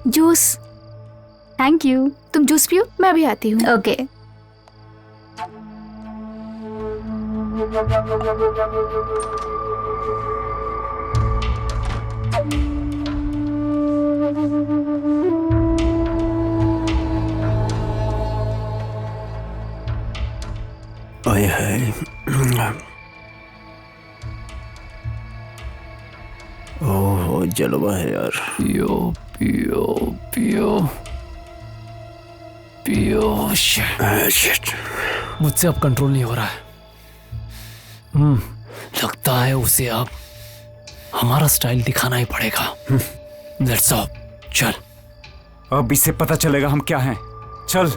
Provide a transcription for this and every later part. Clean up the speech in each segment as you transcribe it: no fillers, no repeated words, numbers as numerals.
Juice. Thank you. तुम juice पियो, मैं भी आती हूँ। ओके। आए हाय। ओह जलवा है यार। पियो पियो पियो पियो। शिट। मुझसे अब कंट्रोल नहीं हो रहा है। लगता है उसे अब हमारा स्टाइल दिखाना ही पड़ेगा। Let's go. चल। अब इससे पता चलेगा हम क्या हैं। चल।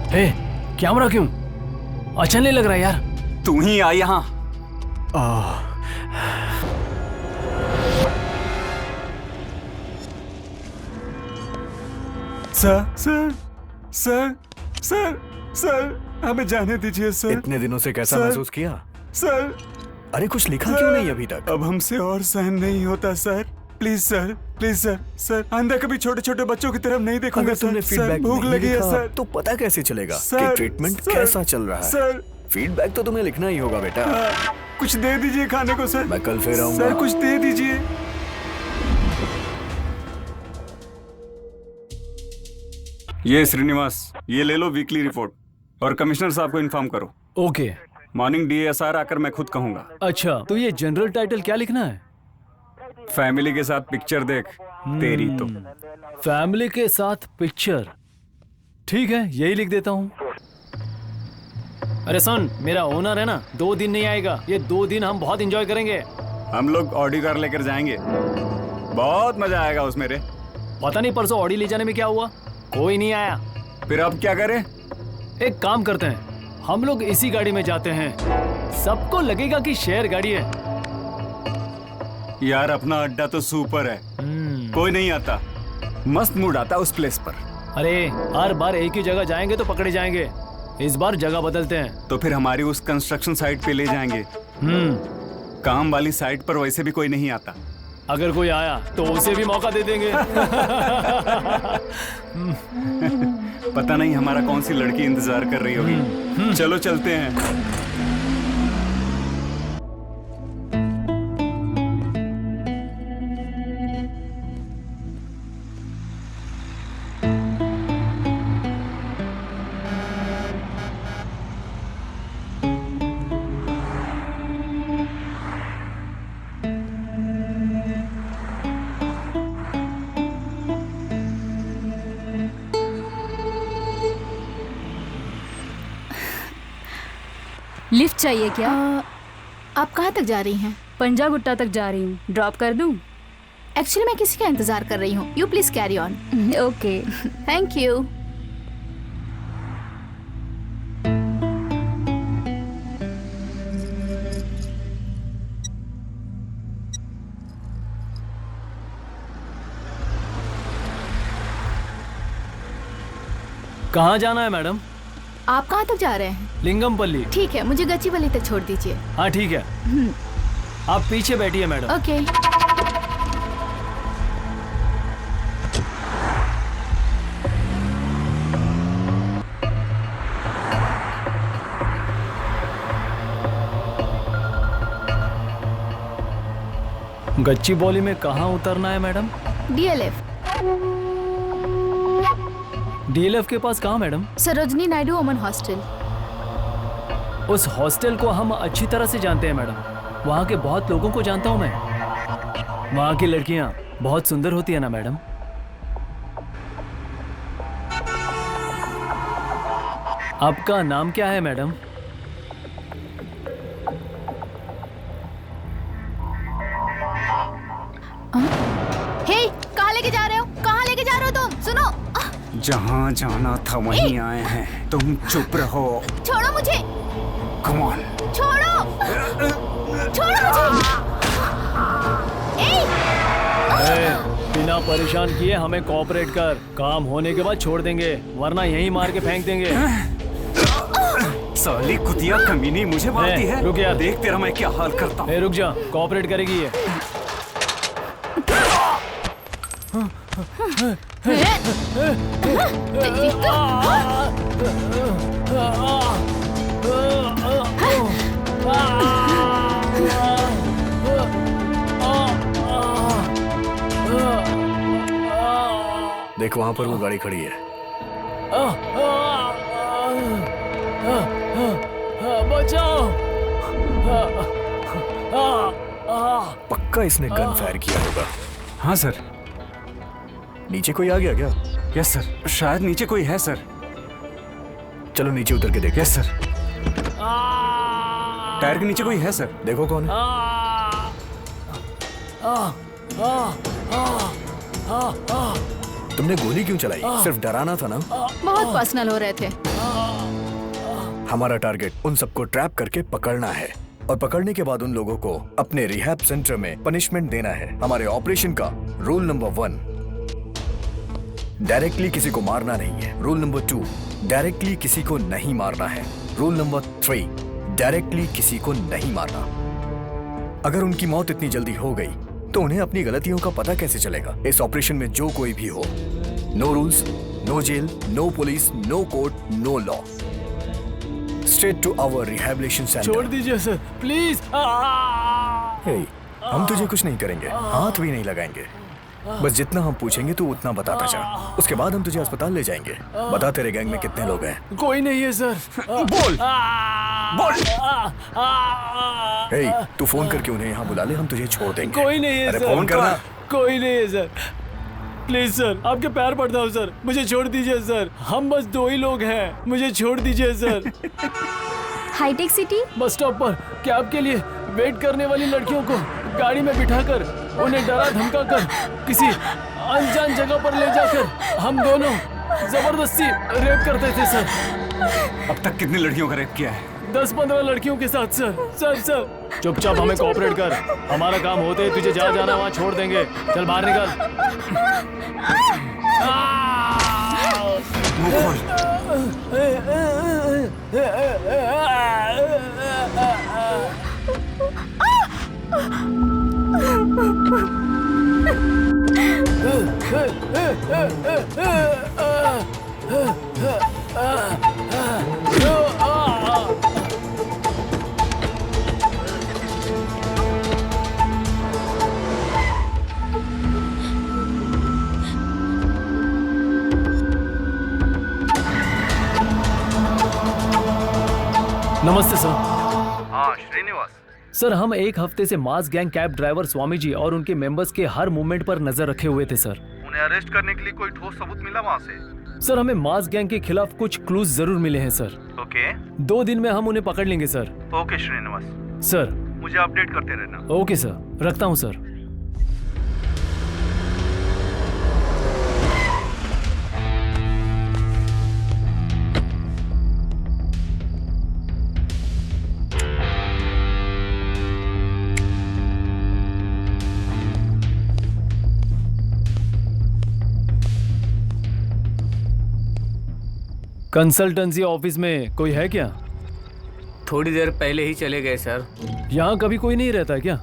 हे, कैमरा क्यों? अच्छा नहीं लग रहा यार। तू ही आ यहाँ। Sir sir sir sir sir हमें जाने दीजिए सर। इतने दिनों से कैसा सर, महसूस किया? सर अरे कुछ लिखा सर, क्यों नहीं अभी तक? अब हमसे और सहन नहीं होता sir. Please sir, please sir. Sir आइंदा कभी छोटे छोटे बच्चों की तरफ नहीं देखूंगा अगर तुमने सर। फीडबैक भूख नहीं लगी है लिखा, सर। तो पता कैसे चलेगा सर, कि ट्रीटमेंट सर, कैसा चल रहा है? सर फीडबैक तो तुम्हें लिखना ही होगा बेटा। कुछ दे दीजिए खाने को सर। मैं कल फिर आऊंगा। सर कुछ दे दीजिए। ये श्रीनिवास, ये ले लो वीकली रिपोर्ट और कमिश्नर साहब को इन्फॉर्म करो। ओके। मॉर्निंग डीएसआर आकर मैं खुद कहूंगा। अच्छा, तो ये जनरल टाइटल क्या लिखना है? फैमिली के साथ पिक्चर देख तेरी तो। फैमिली के साथ पिक्चर। ठीक है, यही लिख देता हूँ। अरे सुन, मेरा ओनर है ना, 2 दिन नहीं आएगा। ये 2 दिन हम बहुत एंजॉय करेंगे। हम लोग ऑडी कार लेकर जाएंगे, बहुत मजा आएगा उसमें रे। पता नहीं परसों ऑडी ले जाने में क्या हुआ, कोई नहीं आया। फिर अब क्या करें? एक काम करते हैं, हम लोग इसी गाड़ी में जाते हैं। सबको लगेगा कि शेयर गाड़ी है। यार अपना अड्डा तो सुपर है, कोई नहीं आता। मस्त मूड आता उस प्लेस पर। अरे हर बार एक ही जगह जाएंगे तो पकड़े जाएंगे। इस बार जगह बदलते हैं। तो फिर हमारी उस कंस्ट्रक्शन साइट पे ले जाएंगे। काम वाली साइट पर वैसे भी कोई नहीं आता। अगर कोई आया तो उसे भी मौका दे देंगे। पता नहीं हमारा कौन सी लड़की इंतजार कर रही होगी। चलो चलते हैं। लिफ्ट चाहिए क्या? आप कहाँ तक जा रही हैं? पंजा गुट्टा तक जा रही हूँ, ड्रॉप कर दूँ? एक्चुअली मैं किसी का इंतजार कर रही हूँ। You please carry on. Okay. Thank you. कहाँ जाना है मैडम? आप कहाँ तक जा रहे हैं? लिंगमपल्ली। ठीक है, मुझे गच्चीवली तक छोड़ दीजिए। हाँ ठीक है, आप पीछे बैठिए मैडम। ओके। गच्चीबौली में कहाँ उतरना है मैडम? डीएलएफ। डीएलएफ के पास कहाँ madam? Sarojini Naidu woman hostel. उस हॉस्टल को हम अच्छी तरह से जानते हैं मैडम। वहाँ के बहुत लोगों को जानता हूँ मैं। वहाँ की लड़कियाँ बहुत सुंदर होती है ना मैडम? आपका नाम क्या है मैडम? हे, कहाँ लेके जा रहे हो? कहाँ लेके जा रहे हो तुम? सुनो। जहाँ जाना था वहीं आए हैं। तुम चुप रहो। छोड़ो मुझे। Come on. छोड़ो। छोड़ो मुझे। बिना बिना परेशान किए हमें कोऑपरेट कर। काम होने के बाद छोड़ देंगे, वरना यहीं मार के फेंक देंगे। साली कुतिया कमीनी मुझे मारती है। रुक यार। देख तेरा मैं क्या हाल करता हूँ। रुक जा, कोऑपरेट करेगी ये। तेरी देख वहां पर वो गाड़ी खड़ी है। बचाओ। पक्का इसने गन फायर किया होगा। हाँ सर। नीचे कोई आ गया क्या? यस सर, शायद नीचे कोई है सर। चलो नीचे उतर के देखो। Yes sir. टायर के नीचे कोई है सर। देखो कौन है। तुमने गोली क्यों चलाई? सिर्फ डराना था ना? बहुत पर्सनल हो रहे थे। हमारा टारगेट उन सबको ट्रैप करके पकड़ना है और पकड़ने के बाद उन लोगों को अपने रिहैब सेंटर में पनिशमेंट देना है। हमारे ऑपरेशन का रूल नंबर 1, डायरेक्टली किसी को मारना नहीं है। रूल नंबर 2, डायरेक्टली किसी को नहीं मारना है। रूल नंबर 3, डायरेक्टली किसी को नहीं मारना। अगर उनकी मौत इतनी जल्दी हो गई तो उन्हें अपनी गलतियों का पता कैसे चलेगा? इस ऑपरेशन में जो कोई भी हो, no rules, no jail, no police, no court, no law. Straight to our rehabilitation centre. छोड़ दीजिए सर, प्लीज। हे, हम तुझे कुछ नहीं करेंगे, हाथ भी नहीं लगाएंगे। बस जितना हम पूछेंगे तू उतना बताता जा। उसके बाद हम तुझे अस्पताल ले जाएंगे। बता तेरे गैंग में कितने लोग हैं? कोई नहीं है सर। बोल बोल। हे, तू फोन करके उन्हें यहाँ बुला ले, हम तुझे छोड़ देंगे। कोई नहीं है अरे सर। फोन करना। कोई नहीं है सर। प्लीज सर, आपके पैर पड़ता हूँ सर, मुझे छोड़ दीजिए सर। हम बस 2 ही लोग हैं, मुझे छोड़ दीजिए sir. Hitech city. Bus stop पर कैब के लिए वेट करने वाली लड़कियों को गाड़ी में बिठाकर उन्हें डरा धमका कर किसी अनजान जगह पर ले जाकर हम दोनों जबरदस्ती रेप करते थे सर। अब तक कितनी लड़कियों का रेप किया है? 10-15 लड़कियों के साथ सर। चुपचाप हमें कोऑपरेट कर। हमारा काम होते ही तुझे जहाँ जाना वहाँ छोड़ देंगे। चल बाहर निकल। मुंह खोल। नमस्ते सर। हाँ श्रीनिवास। सर, हम एक हफ्ते से मास gang cab driver Swami ji और उनके मेंबर्स के हर मूवमेंट पर नजर रखे हुए थे सर। उन्हें अरेस्ट करने के लिए कोई ठोस सबूत मिला वहाँ से? सर, हमें मास गैंग के खिलाफ कुछ क्लूज जरूर मिले हैं सर। ओके 2 दिन में हम उन्हें पकड़ लेंगे सर। Okay Srinivas, sir. मुझे अपडेट करते रहना। ओके सर, रखता हूँ सर। कंसल्टेंसी ऑफिस में कोई है क्या? थोड़ी देर पहले ही चले गए सर। यहाँ कभी कोई नहीं रहता क्या?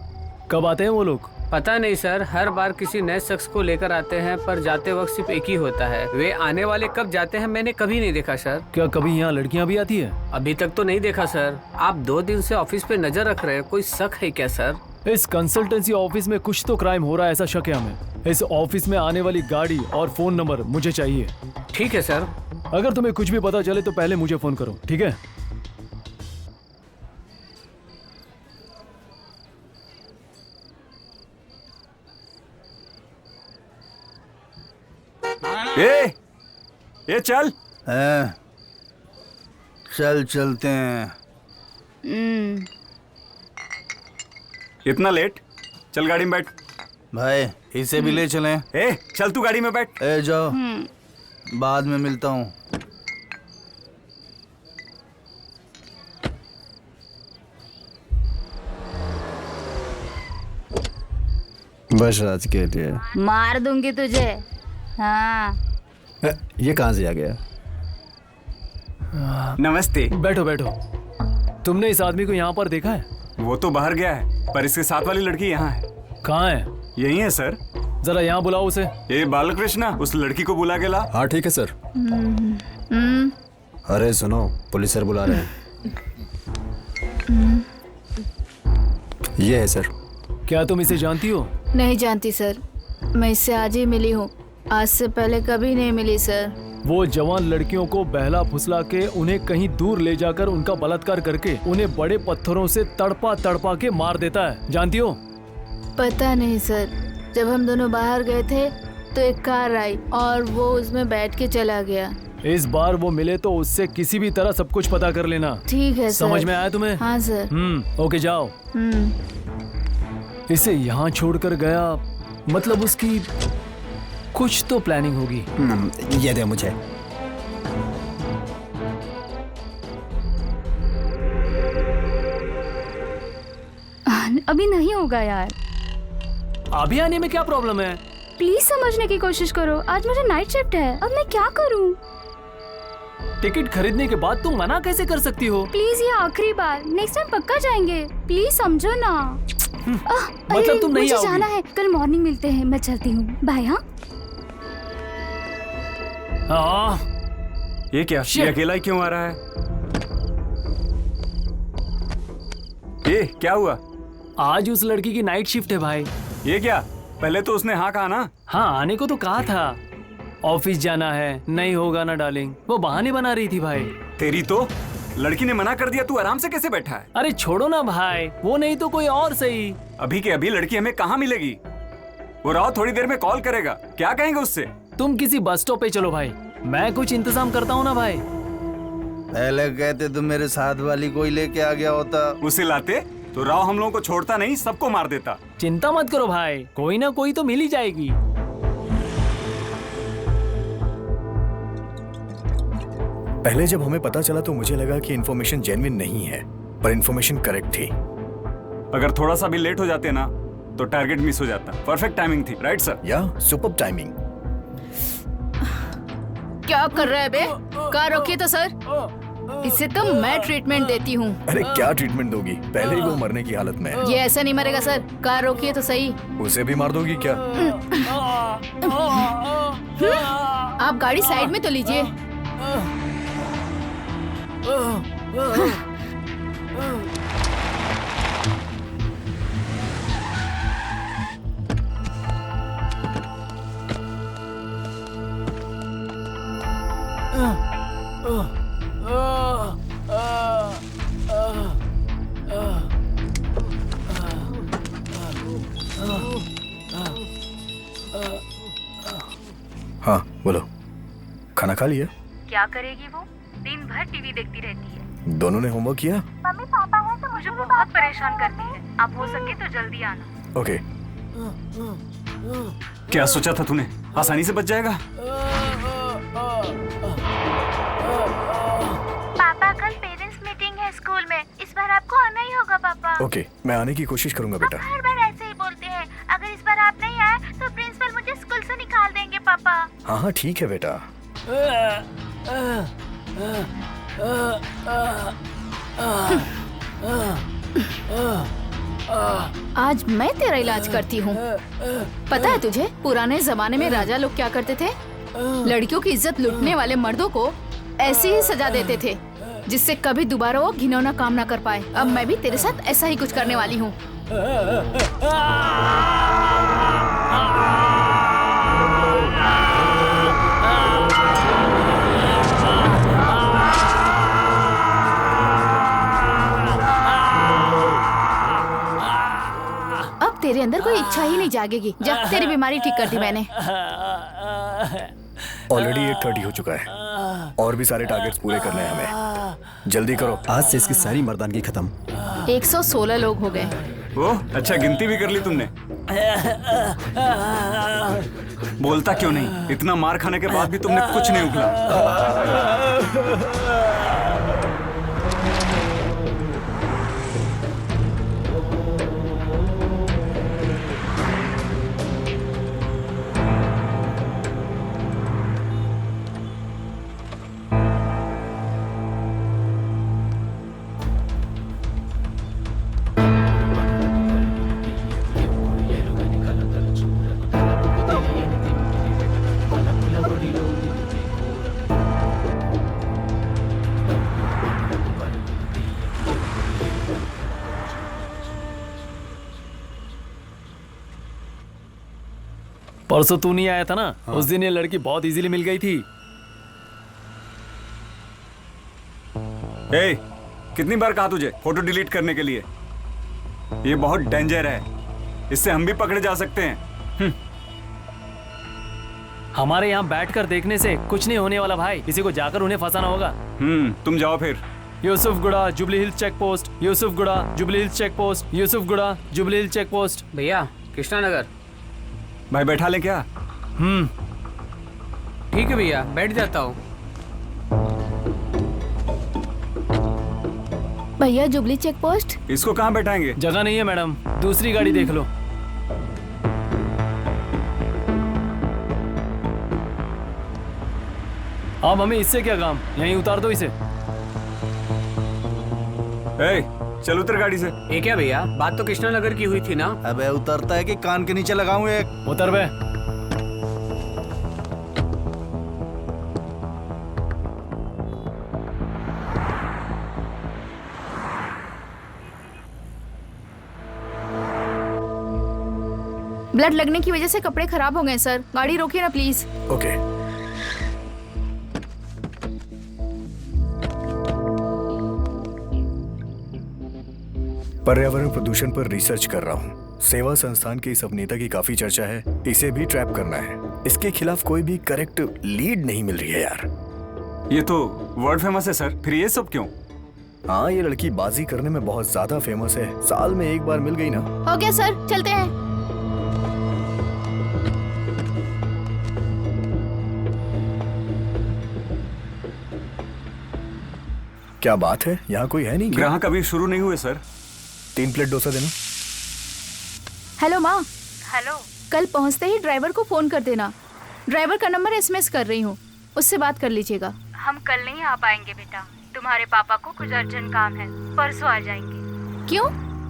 कब आते हैं वो लोग? पता नहीं सर, हर बार किसी नए शख्स को लेकर आते हैं, पर जाते वक्त सिर्फ एक ही होता है। वे आने वाले कब जाते हैं मैंने कभी नहीं देखा सर। क्या कभी यहाँ लड़कियाँ भी आती है? अभी तक तो नहीं देखा सर। आप 2 दिन से ऑफिस पे नजर रख रहे हैं, कोई शक है क्या सर? इस कंसल्टेंसी ऑफिस में कुछ तो क्राइम हो रहा है, ऐसा शक है हमें। इस ऑफिस में आने वाली गाड़ी और फोन नंबर मुझे चाहिए। ठीक है सर। अगर तुम्हें कुछ भी पता चले तो पहले मुझे फोन करो, ठीक है? ये चल। हैं? चल चलते हैं। इतना लेट? चल गाड़ी में बैठ। भाई इसे भी ले चलें। चल तू गाड़ी में बैठ। जाओ, बाद में मिलता हूँ। बस आज के लिए। मार दूंगी तुझे। हाँ ये कहाँ से आ गया? नमस्ते। बैठो बैठो। तुमने इस आदमी को यहाँ पर देखा है? वो तो बाहर गया है, पर इसके साथ वाली लड़की यहाँ है। कहाँ है? यही है सर। जरा यहाँ बुलाओ उसे। ये बालकृष्णा, उस लड़की को बुला के ला। हाँ ठीक है सर। अरे सुनो, पुलिस सर बुला रहे हैं। ये है सर। क्या तुम इसे जानती हो? नहीं जानती सर, मैं इससे आज ही मिली हूँ, आज से पहले कभी नहीं मिली सर। वो जवान लड़कियों को बहला फुसला के उन्हें कहीं दूर ले जाकर उनका बलात्कार करके उन्हें बड़े पत्थरों से तड़पा तड़पा के मार देता है, जानती हो? पता नहीं सर, जब हम दोनों बाहर गए थे तो एक कार आई और वो उसमें बैठ के चला गया। इस बार वो मिले तो उससे किसी भी तरह सब कुछ पता कर लेना। ठीक है सर। समझ में आया तुम्हें? हाँ सर। ओके जाओ। इसे यहाँ छोड़कर गया, मतलब उसकी कुछ तो प्लानिंग होगी। ये दे मुझे। अभी नहीं होगा यार। अभी आने में क्या प्रॉब्लम है? प्लीज समझने की कोशिश करो, आज मुझे नाइट शिफ्ट है, अब मैं क्या करूं? टिकट खरीदने के बाद तुम मना कैसे कर सकती हो? प्लीज ये आखिरी बार, नेक्स्ट टाइम पक्का जाएंगे, प्लीज समझो ना। मतलब तुम नहीं मुझे आओगी? जाना है, कल मॉर्निंग मिलते हैं, मैं चलती हूँ, बाय। हाँ ये क्या? ये अकेला ही क्यों आ रहा है? ये क्या हुआ? आज उस लड़की की नाइट शिफ्ट है भाई। ये क्या? पहले तो उसने हाँ कहा ना। हाँ आने को तो कहा था, ऑफिस जाना है। नहीं होगा ना डार्लिंग, वो बहाने बना रही थी भाई। तेरी तो लड़की ने मना कर दिया, तू आराम से कैसे बैठा है? अरे छोड़ो ना भाई, वो नहीं तो कोई और सही। अभी के अभी लड़की हमें कहाँ मिलेगी? वो राव थोड़ी देर में कॉल करेगा, क्या कहेंगे उससे? तुम किसी बस स्टॉप पे चलो भाई, मैं कुछ इंतजाम करता हूँ ना भाई। पहले कहते तो मेरे साथ वाली कोई लेके आ गया होता। उसे लाते तो राव हम लोगों को छोड़ता नहीं, सबको मार देता। चिंता मत करो भाई, कोई ना कोई तो मिल ही जाएगी। पहले जब हमें पता चला तो मुझे लगा कि इन्फॉर्मेशन जेन्युइन नहीं है, पर इन्फॉर्मेशन करेक्ट थी। अगर थोड़ा सा भी लेट हो जाते ना तो टारगेट मिस हो जाता। परफेक्ट टाइमिंग थी, राइट सर? या सुपर्ब टाइमिंग। क्या कर रहा है बे? कार रोकिए तो सर, इसे तो मैं ट्रीटमेंट देती हूँ। अरे क्या ट्रीटमेंट दोगी? पहले ही वो मरने की हालत में है। ये ऐसा नहीं मरेगा सर, कार रोकिए तो सही। उसे भी मार दोगी क्या? आप गाड़ी साइड में तो लीजिए। हाँ बोलो, खाना खा लिया? क्या करेगी वो? दिन भर टीवी देखती रहती है। दोनों ने होमवर्क किया? मम्मी पापा है तो मुझे वो बहुत परेशान करती है। आप हो सके तो जल्दी आना। ओके। क्या सोचा था तूने? आसानी से बच जाएगा? पापा कल पेरेंट्स मीटिंग है स्कूल में, इस बार आपको आना ही होगा पापा। ओके, मैं आने की कोशिश करूंगा बेटा। हर बार ऐसे ही बोलते हैं, अगर इस बार आप नहीं आए तो प्रिंसिपल मुझे स्कूल से निकाल देंगे पापा। हाँ हाँ ठीक है बेटा। आज मैं तेरा इलाज करती हूँ। पता है तुझे पुराने जमाने में राजा लोग क्या करते थे? लड़कियों की इज्जत लूटने वाले मर्दों को ऐसी ही सजा देते थे जिससे कभी दोबारा वो घिनौना काम ना कर पाए। अब मैं भी तेरे साथ ऐसा ही कुछ करने वाली हूँ। अब तेरे अंदर कोई इच्छा ही नहीं जागेगी। जा, तेरी बीमारी ठीक कर दी मैंने। ऑलरेडी 8:30 हो चुका है और भी सारे टारगेट्स पूरे करने हैं हमें। जल्दी करो। आज से इसकी सारी मर्दानगी खत्म। 116 लोग हो गए। ओह अच्छा, गिनती भी कर ली तुमने। बोलता क्यों नहीं? इतना मार खाने के बाद भी तुमने कुछ नहीं उगला। परसों तू नहीं आया था ना, उस दिन ये लड़की बहुत इजीली मिल गई थी। ए, कितनी बार कहा तुझे फोटो डिलीट करने के लिए? ये बहुत डेंजर है, इससे हम भी पकड़े जा सकते हैं। हमारे यहाँ बैठकर देखने से कुछ नहीं होने वाला भाई, किसी को जाकर उन्हें फंसाना होगा। तुम जाओ फिर। Yousufguda Jubilee Hills check post, Yousufguda Jubilee Hills check post, Yousufguda Jubilee Hills check post. भैया कृष्णा नगर। भाई बैठा लें क्या? ठीक है भैया, बैठ जाता हूँ। भैया जुबली चेक पोस्ट। इसको कहाँ बैठाएंगे? जगह नहीं है मैडम, दूसरी गाड़ी देख लो। अब हमें इससे क्या काम, यहीं उतार दो इसे। चल उतर गाड़ी से। ये क्या भैया, बात तो कृष्णा नगर की हुई थी ना। अबे उतरता है कि कान के नीचे लगाऊं एक? उतर बे। ब्लड लगने की वजह से कपड़े खराब हो गए सर, गाड़ी रोकिए ना प्लीज। ओके। पर्यावरण प्रदूषण पर रिसर्च कर रहा हूँ। सेवा संस्थान के इस अभिनेता की काफी चर्चा है, इसे भी ट्रैप करना है। इसके खिलाफ कोई भी करेक्ट लीड नहीं मिल रही है यार। ये तो वर्ल्ड फेमस है सर, फिर ये सब क्यों? हाँ, ये लड़की बाजी करने में बहुत ज्यादा फेमस है, साल में एक बार मिल गई ना। हो गया सर, चलते हैं। क्या बात है, यहाँ कोई है नहीं क्या? ग्राहक अभी शुरू नहीं हुए सर। 3 प्लेट डोसा देना। हेलो माँ, हेलो। कल पहुँचते ही ड्राइवर को फोन कर देना। ड्राइवर का नंबर SMS कर रही हूँ, उससे बात कर लीजिएगा। हम कल नहीं आ पाएंगे बेटा, तुम्हारे पापा को कुछ अर्जेंट काम है, परसों आ जाएंगे। क्यों?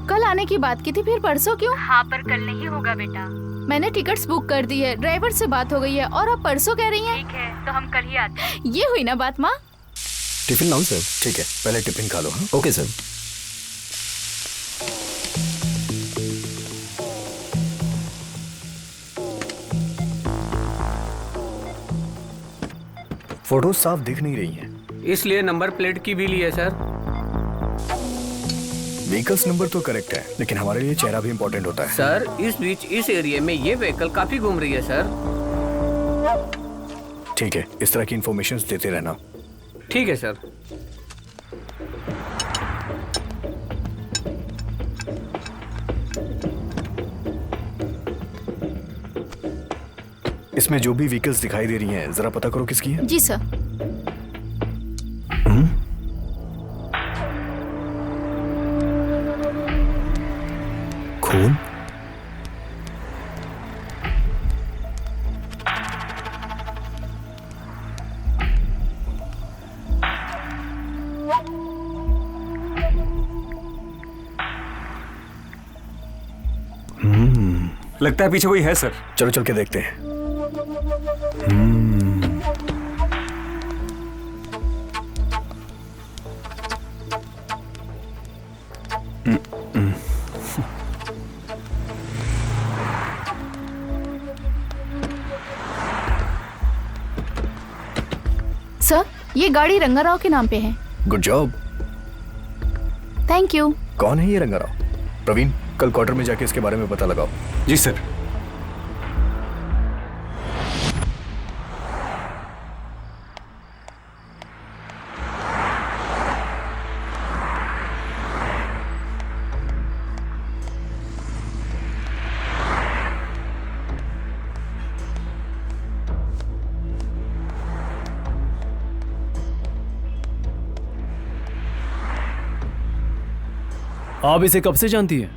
कल आने की बात की थी, फिर परसों क्यों? हाँ पर कल नहीं होगा बेटा। मैंने टिकट्स बुक कर दी है, ड्राइवर से बात हो गई है और अब परसों कह रही हैं। ठीक है, तो हम कल ही आते हैं। ये हुई ना बात माँ। टिफिन लाऊं सर? ठीक है, पहले टिफिन खा लो। हाँ? Okay sir. फोटो साफ दिख नहीं रही हैं। इसलिए नंबर प्लेट की भी ली है सर। व्हीकल्स नंबर तो करेक्ट है, लेकिन हमारे लिए चेहरा भी इम्पोर्टेंट होता है। सर इस बीच इस एरिया में ये व्हीकल काफी घूम रही है सर। ठीक है, इस तरह की इंफॉर्मेशन देते रहना। ठीक है सर। इसमें जो भी व्हीकल्स दिखाई दे रही हैं, जरा पता करो किसकी है। जी सर। खून? लगता है पीछे कोई है सर। चलो चल के देखते हैं। सर, ये गाड़ी रंगाराव के नाम पे है। Good job. Thank you. कौन है ये रंगाराव? प्रवीण, कल क्वार्टर में जाके इसके बारे में पता लगाओ। जी सर। आप इसे कब से जानती है?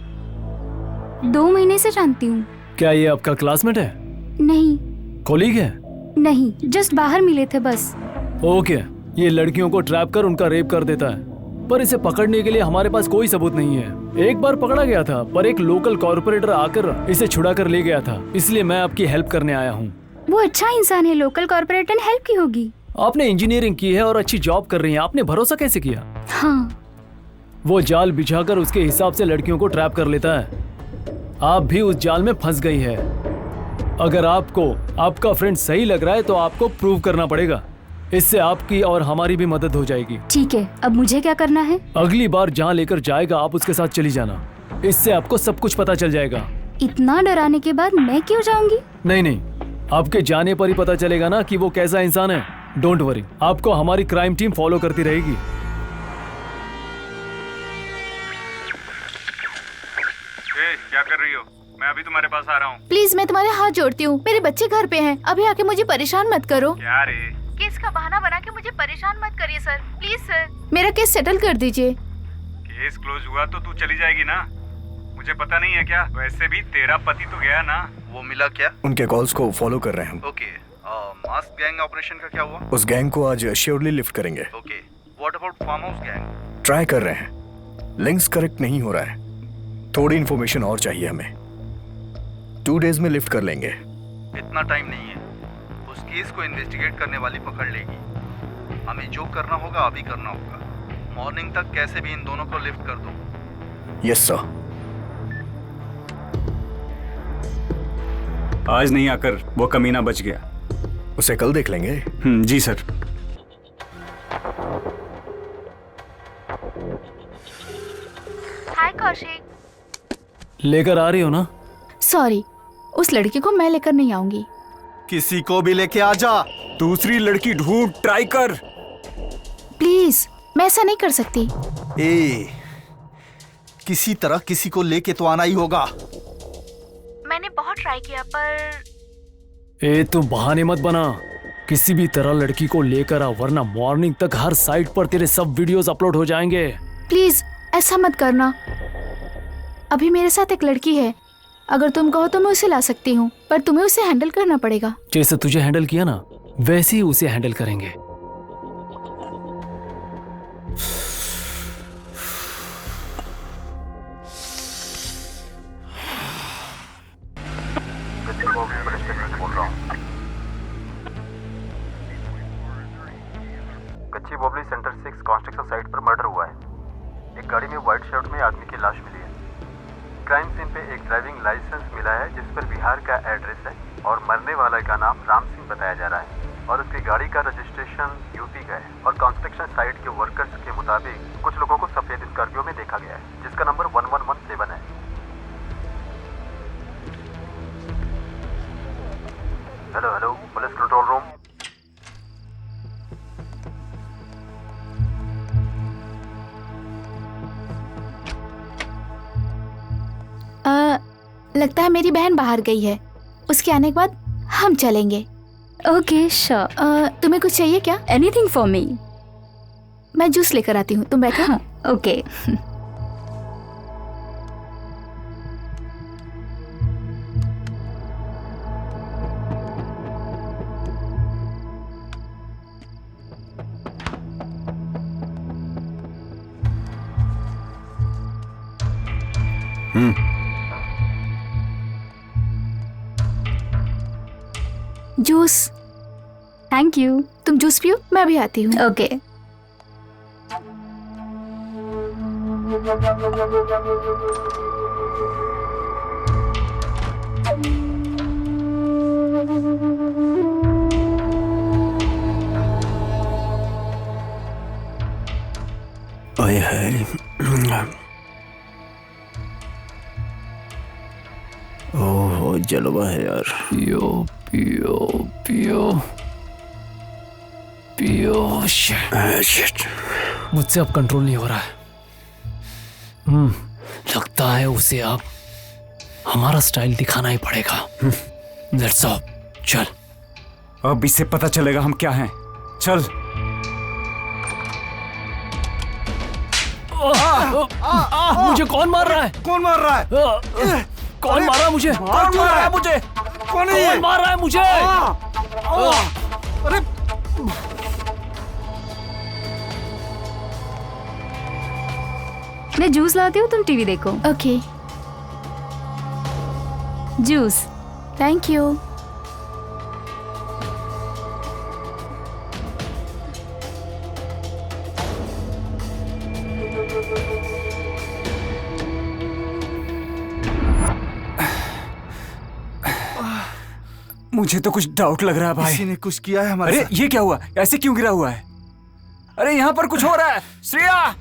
2 महीने से जानती हूँ। क्या ये आपका क्लासमेट है? नहीं। कॉलीग है? नहीं, जस्ट बाहर मिले थे बस। ओके, ये लड़कियों को ट्रैप कर उनका रेप कर देता है, पर इसे पकड़ने के लिए हमारे पास कोई सबूत नहीं है। एक बार पकड़ा गया था, पर एक लोकल कॉर्पोरेटर आकर इसे छुड़ा कर ले गया था, इसलिए मैं आपकी हेल्प करने आया हूँ। वो अच्छा इंसान है, लोकल कॉर्पोरेटर ने हेल्प की होगी। आपने इंजीनियरिंग की है और अच्छी जॉब कर रही हैं, आपने भरोसा कैसे किया? हाँ। वो जाल बिछाकर उसके हिसाब से लड़कियों को ट्रैप कर लेता है। आप भी उस जाल में फंस गई है। अगर आपको आपका फ्रेंड सही लग रहा है तो आपको प्रूव करना पड़ेगा। इससे आपकी और हमारी भी मदद हो जाएगी। ठीक है, अब मुझे क्या करना है? अगली बार जहाँ लेकर जाएगा आप उसके साथ चली जाना। इससे आपको सब कुछ पता चल जाएगा। इतना डराने के बाद मैं क्यों जाऊंगी? नहीं, आपके जाने पर ही पता चलेगा ना कि वो कैसा इंसान है। डोंट वरी, आपको हमारी क्राइम टीम फॉलो करती रहेगी। क्या कर रही हो? मैं अभी तुम्हारे पास आ रहा हूँ। प्लीज मैं तुम्हारे हाथ जोड़ती हूँ, मेरे बच्चे घर पे हैं। अभी आके मुझे परेशान मत करो। क्या रे? केस का बहाना बना के मुझे परेशान मत करिए सर, प्लीज सर। मेरा केस सेटल कर दीजिए। केस क्लोज हुआ तो तू चली जाएगी ना? मुझे पता नहीं है क्या? वैसे भी तेरा पति तो गया ना। वो मिला क्या? उनके कॉल्स को फॉलो कर रहे हैं हम। ओके, मास्क गैंग ऑपरेशन का क्या हुआ? उस गैंग को आज श्योरली लिफ्ट करेंगे। Okay, what about farm house gang? Try कर रहे हैं, लिंक्स करेक्ट नहीं हो रहा है। थोड़ी इन्फॉर्मेशन और चाहिए हमें। 2 डेज में लिफ्ट कर लेंगे। इतना टाइम नहीं है। उस केस को इन्वेस्टिगेट करने वाली पकड़ लेगी। हमें जो करना होगा अभी करना होगा। मॉर्निंग तक कैसे भी इन दोनों को लिफ्ट कर दो। Yes sir. आज नहीं आकर वो कमीना बच गया। उसे कल देख लेंगे। जी सर। हाय कौशिक। लेकर आ रही हो ना? सॉरी, उस लड़की को मैं लेकर नहीं आऊंगी। किसी को भी लेके आ जा। दूसरी लड़की ढूंढ, ट्राई कर। प्लीज, मैं ऐसा नहीं कर सकती। किसी तरह किसी को लेके तो आना ही होगा। मैंने बहुत ट्राई किया पर तुम बहाने मत बना। किसी भी तरह लड़की को लेकर आ, वरना मॉर्निंग तक हर साइट पर तेरे सब वीडियोस अपलोड हो जाएंगे। प्लीज ऐसा मत करना। अभी मेरे साथ एक लड़की है, अगर तुम कहो तो मैं उसे ला सकती हूँ, पर तुम्हें उसे हैंडल करना पड़ेगा। जैसे तुझे हैंडल किया ना, वैसे ही उसे हैंडल करेंगे। कच्ची बोबली सेंटर 6 कंस्ट्रक्शन साइट पर मर्डर हुआ है। एक गाड़ी में व्हाइट शर्ट में आदमी की लाश मिली है। क्राइम सीन पे एक ड्राइविंग लाइसेंस मिला है जिस पर बिहार का एड्रेस है और मरने वाला का नाम राम सिंह बताया जा रहा है और उसकी गाड़ी का रजिस्ट्रेशन यूपी का है। और कंस्ट्रक्शन साइट के वर्कर्स के मुताबिक कुछ लोगों को सफेद स्कॉर्पियो में देखा गया है जिसका नंबर 1117 है। Hello police control room. लगता है मेरी बहन बाहर गई है। उसके आने के बाद हम चलेंगे। Okay sure. तुम्हें कुछ चाहिए क्या? Anything for me. मैं जूस लेकर आती हूँ, तुम बैठो। हाँ, ओके। जूस। Thank you. तुम जूस पियो, मैं अभी आती हूँ। ओके। ओए हाय। ओह जलवा है यार। पियो पियो पियो पियो। शिट, मुझसे अब कंट्रोल नहीं हो रहा है। लगता है उसे अब हमारा स्टाइल दिखाना ही पड़ेगा। लेट्स गो, चल। अब इससे पता चलेगा हम क्या हैं। चल। मुझे कौन मार रहा है? कौन मार रहा है? कौन मार रहा है मुझे? कौन मार रहा है मुझे? कौन है ये? कौन मार रहा है मुझे? अरे मैं जूस लाती हूँ, तुम टीवी देखो। Okay, juice. Thank you. मुझे तो कुछ डाउट लग रहा है भाई। किसी ने कुछ किया है हमारे अरे साथ। ये क्या हुआ? ऐसे क्यों गिरा हुआ है? अरे यहाँ पर कुछ हो रहा है। Shreya,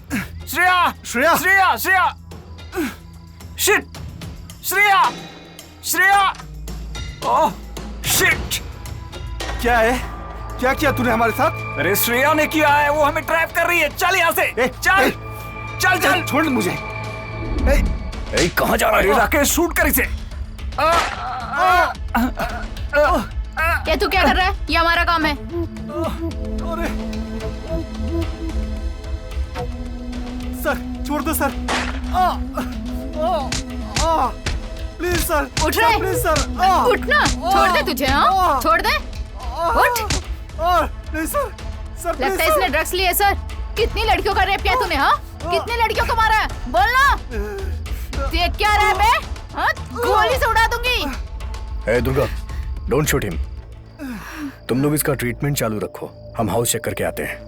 Shreya, Shreya, Shreya, Shreya, shit, Shreya, Shreya, oh shit. क्या है? क्या किया तूने हमारे साथ? अरे श्रेया ने किया है, वो हमें ट्रैप कर रही है। चल यहाँ से, चल, चल, चल, छोड़ मुझे। कहाँ जा रहा है? राकेश, शूट कर इसे। ये तू क्या कर रहा है? ये हमारा काम है। सर छोड़ दो सर। Please sir. उठ रहे? Please sir. उठना। छोड़ दे तुझे। हाँ छोड़ दे। उठ। नहीं सर। सर लगता है इसने ड्रग्स लिए सर। कितनी लड़कियों का रेप किया तूने? हाँ कितनी लड़कियों को मारा है? बोलना। देख क्या रहा है बे? हाँ गोली से उड़ा दूंगी। ए दुर्गा, डोंट शूट हिम। तुम लोग इसका ट्रीटमेंट चालू रखो, हम हाउस चेक करके आते हैं।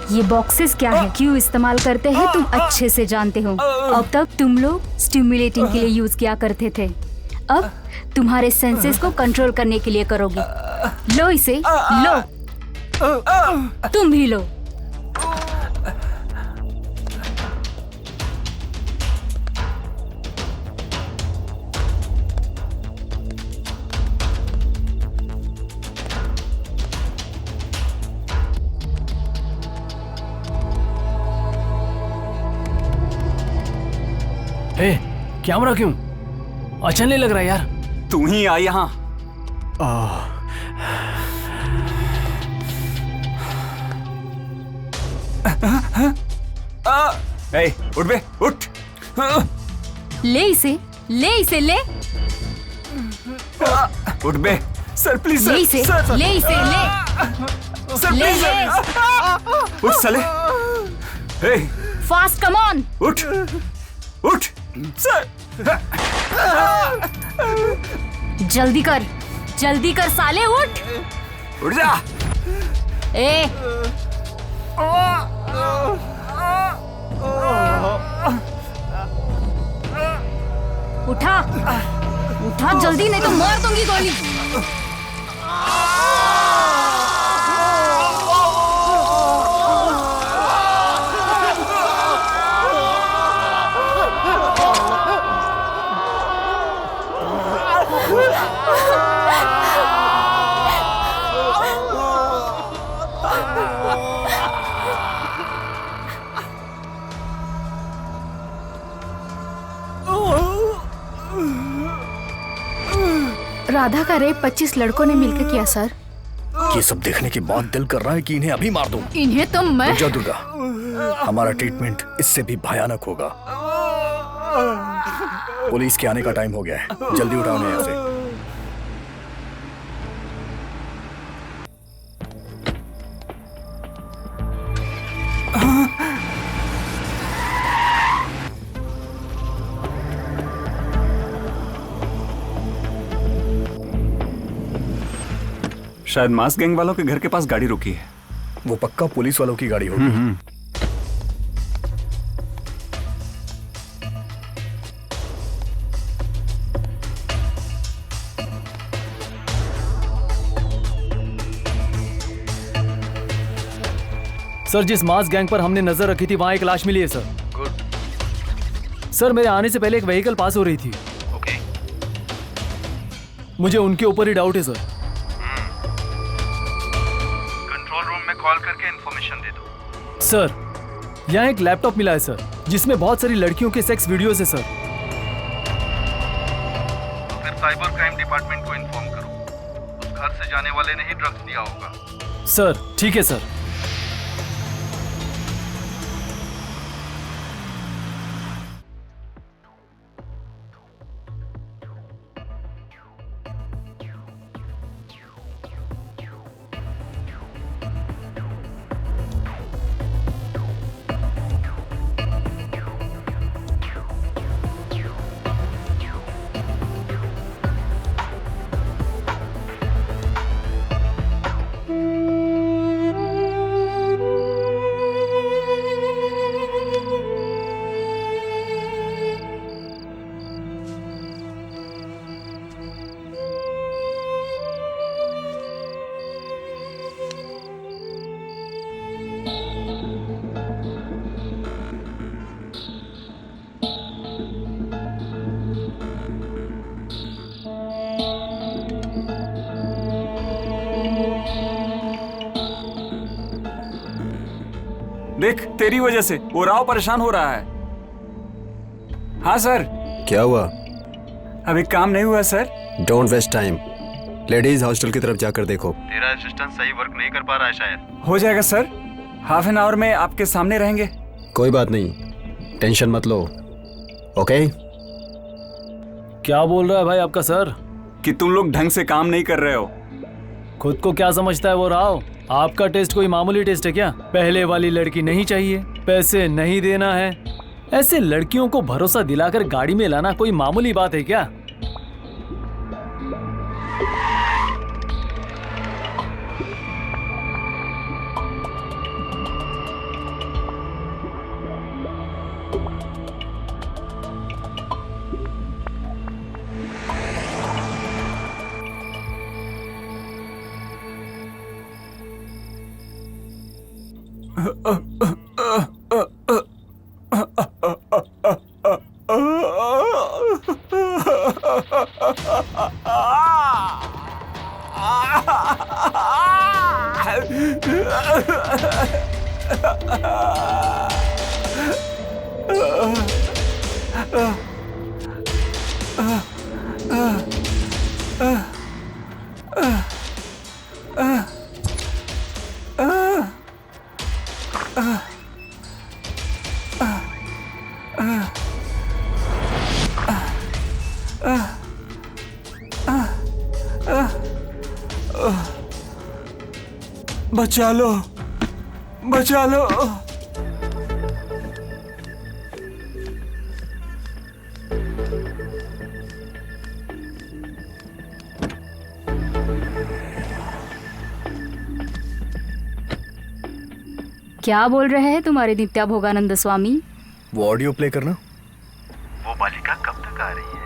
ये बॉक्सेस क्या है, क्यों इस्तेमाल करते हैं तुम अच्छे से जानते हो। अब तक तुम लोग स्टिमुलेटिंग के लिए यूज किया करते थे, अब तुम्हारे सेंसेस को कंट्रोल करने के लिए करोगे। लो इसे, लो। तुम भी लो। कैमरा क्यों अच्छा नहीं लग रहा यार? तू ही आ यहाँ। उठ बे, उठ। ले इसे, ले इसे, ले। उठ बे सर, प्लीज ले इसे, सर, ले इसे, ले। सर ले, प्लीज ले। उठ साले। Fast, come on. उठ, उठ सर। जल्दी कर, जल्दी कर साले, उठ। उठ जा। ए उठा, उठा जल्दी, नहीं तो मार दूंगी गोली। राधा का रेप 25 लड़कों ने मिलकर किया सर। ये सब देखने के बाद दिल कर रहा है कि इन्हें अभी मार दूं। इन्हें तो मैं। रुक जा दुर्गा, हमारा ट्रीटमेंट इससे भी भयानक होगा। पुलिस के आने का टाइम हो गया है, जल्दी उठाओ उन्हें यहाँ से। शायद मास गैंग वालों के घर के पास गाड़ी रुकी है। वो पक्का पुलिस वालों की गाड़ी होगी। सर जिस मास गैंग पर हमने नजर रखी थी वहां एक लाश मिली है सर। गुड। सर मेरे आने से पहले एक व्हीकल पास हो रही थी। ओके। मुझे उनके ऊपर ही डाउट है सर। कंट्रोल रूम में कॉल करके इंफॉर्मेशन दे दो। सर यहाँ एक लैपटॉप मिला है सर, जिसमें बहुत सारी लड़कियों के सेक्स वीडियोस है सर। तो फिर साइबर क्राइम डिपार्टमेंट को इन्फॉर्म करो, उस घर से जाने वाले ने ही ड्रग्स दिया होगा। सर ठीक है सर। देख तेरी वजह से वो राव परेशान हो रहा है। हाँ सर। क्या हुआ? अभी काम नहीं हुआ sir. Don't waste time, ladies hostel की तरफ जाकर देखो। तेरा असिस्टेंट सही वर्क नहीं कर पा रहा है शायद। हो जाएगा सर, हाफ एन आवर में आपके सामने रहेंगे। कोई बात नहीं, टेंशन मत लो। ओके? क्या बोल रहा है भाई आपका सर? कि तुम लोग ढंग से काम नहीं कर रहे हो। खुद को क्या समझता है वो राव? आपका टेस्ट कोई मामूली टेस्ट है क्या? पहले वाली लड़की नहीं चाहिए, पैसे नहीं देना है। ऐसे लड़कियों को भरोसा दिलाकर गाड़ी में लाना कोई मामूली बात है क्या? बचा लो, बचा लो। क्या बोल रहे हैं तुम्हारे नित्या भोगानंद स्वामी? वो ऑडियो प्ले करना। वो बालिका कब तक आ रही है?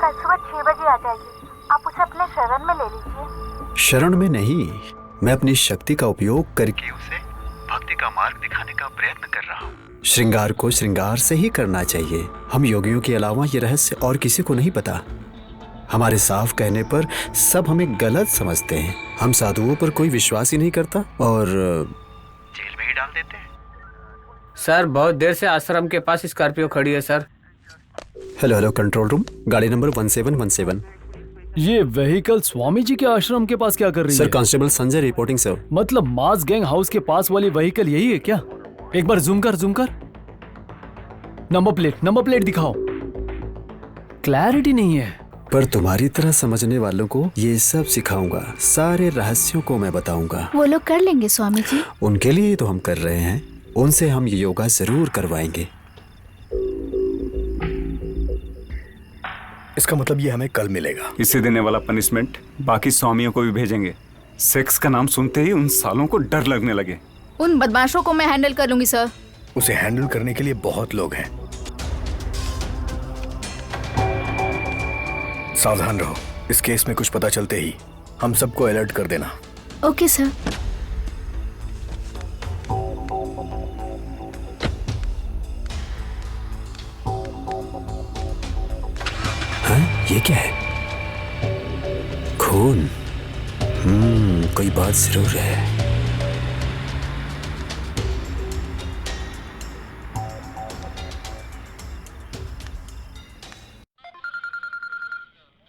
कल सुबह 6 बजे आ जाएगी। आप उसे अपने शरण में ले लीजिए। शरण में नहीं, मैं अपनी शक्ति का उपयोग करके उसे भक्ति का मार्ग दिखाने का प्रयत्न कर रहा हूँ। श्रृंगार को श्रृंगार से ही करना चाहिए। हम योगियों के अलावा ये रहस्य और किसी को नहीं पता। हमारे साफ कहने पर सब हमें गलत समझते हैं। हम साधुओं पर कोई विश्वास ही नहीं करता और जेल में ही डाल देते हैं। सर बहुत देर से आश्रम के पास स्कॉर्पियो खड़ी है सर। हेलो कंट्रोल रूम, गाड़ी नंबर 1717। ये व्हीकल स्वामी जी के आश्रम के पास क्या कर रही है? Sir constable Sanjay reporting sir. मतलब मास गैंग हाउस के पास वाली व्हीकल यही है क्या? एक बार जूम कर नंबर प्लेट दिखाओ। क्लैरिटी नहीं है। पर तुम्हारी तरह समझने वालों को ये सब सिखाऊंगा, सारे रहस्यों को मैं बताऊंगा। वो लोग कर लेंगे स्वामी जी। उनके लिए तो हम कर रहे हैं, उनसे हम ये योगा जरूर करवाएंगे। इसका मतलब ये हमें कल मिलेगा। इसे देने वाला पनिशमेंट बाकी स्वामियों को भी भेजेंगे। सेक्स का नाम सुनते ही उन सालों को डर लगने लगे। उन बदमाशों को मैं हैंडल कर लूंगी सर। उसे हैंडल करने के लिए बहुत लोग हैं। सावधान रहो। इस केस में कुछ पता चलते ही हम सबको अलर्ट कर देना। Okay sir. ये क्या है? खून। कोई बात जरूर है।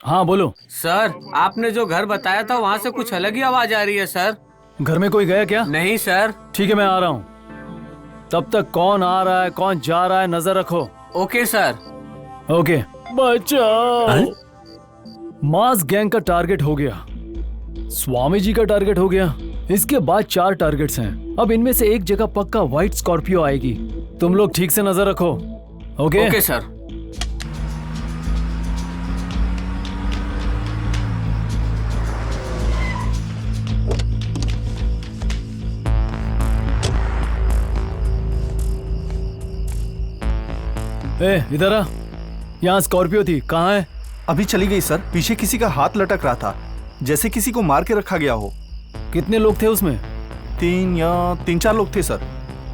हाँ बोलो। सर आपने जो घर बताया था वहाँ से कुछ अलग ही आवाज आ रही है सर। घर में कोई गया क्या? नहीं सर। ठीक है मैं आ रहा हूँ। तब तक कौन आ रहा है कौन जा रहा है नजर रखो। Okay sir. ओके। बचाओ। मास गैंग का टारगेट हो गया, स्वामी जी का टारगेट हो गया, इसके बाद 4 टारगेट्स हैं। अब इनमें से एक जगह पक्का व्हाइट स्कॉर्पियो आएगी। तुम लोग ठीक से नजर रखो। ओके? Okay sir. इधर आ। यहाँ स्कॉर्पियो थी, कहाँ है? अभी चली गई सर। पीछे किसी का हाथ लटक रहा था, जैसे किसी को मार के रखा गया हो। कितने लोग थे उसमें? 3-4 लोग थे सर।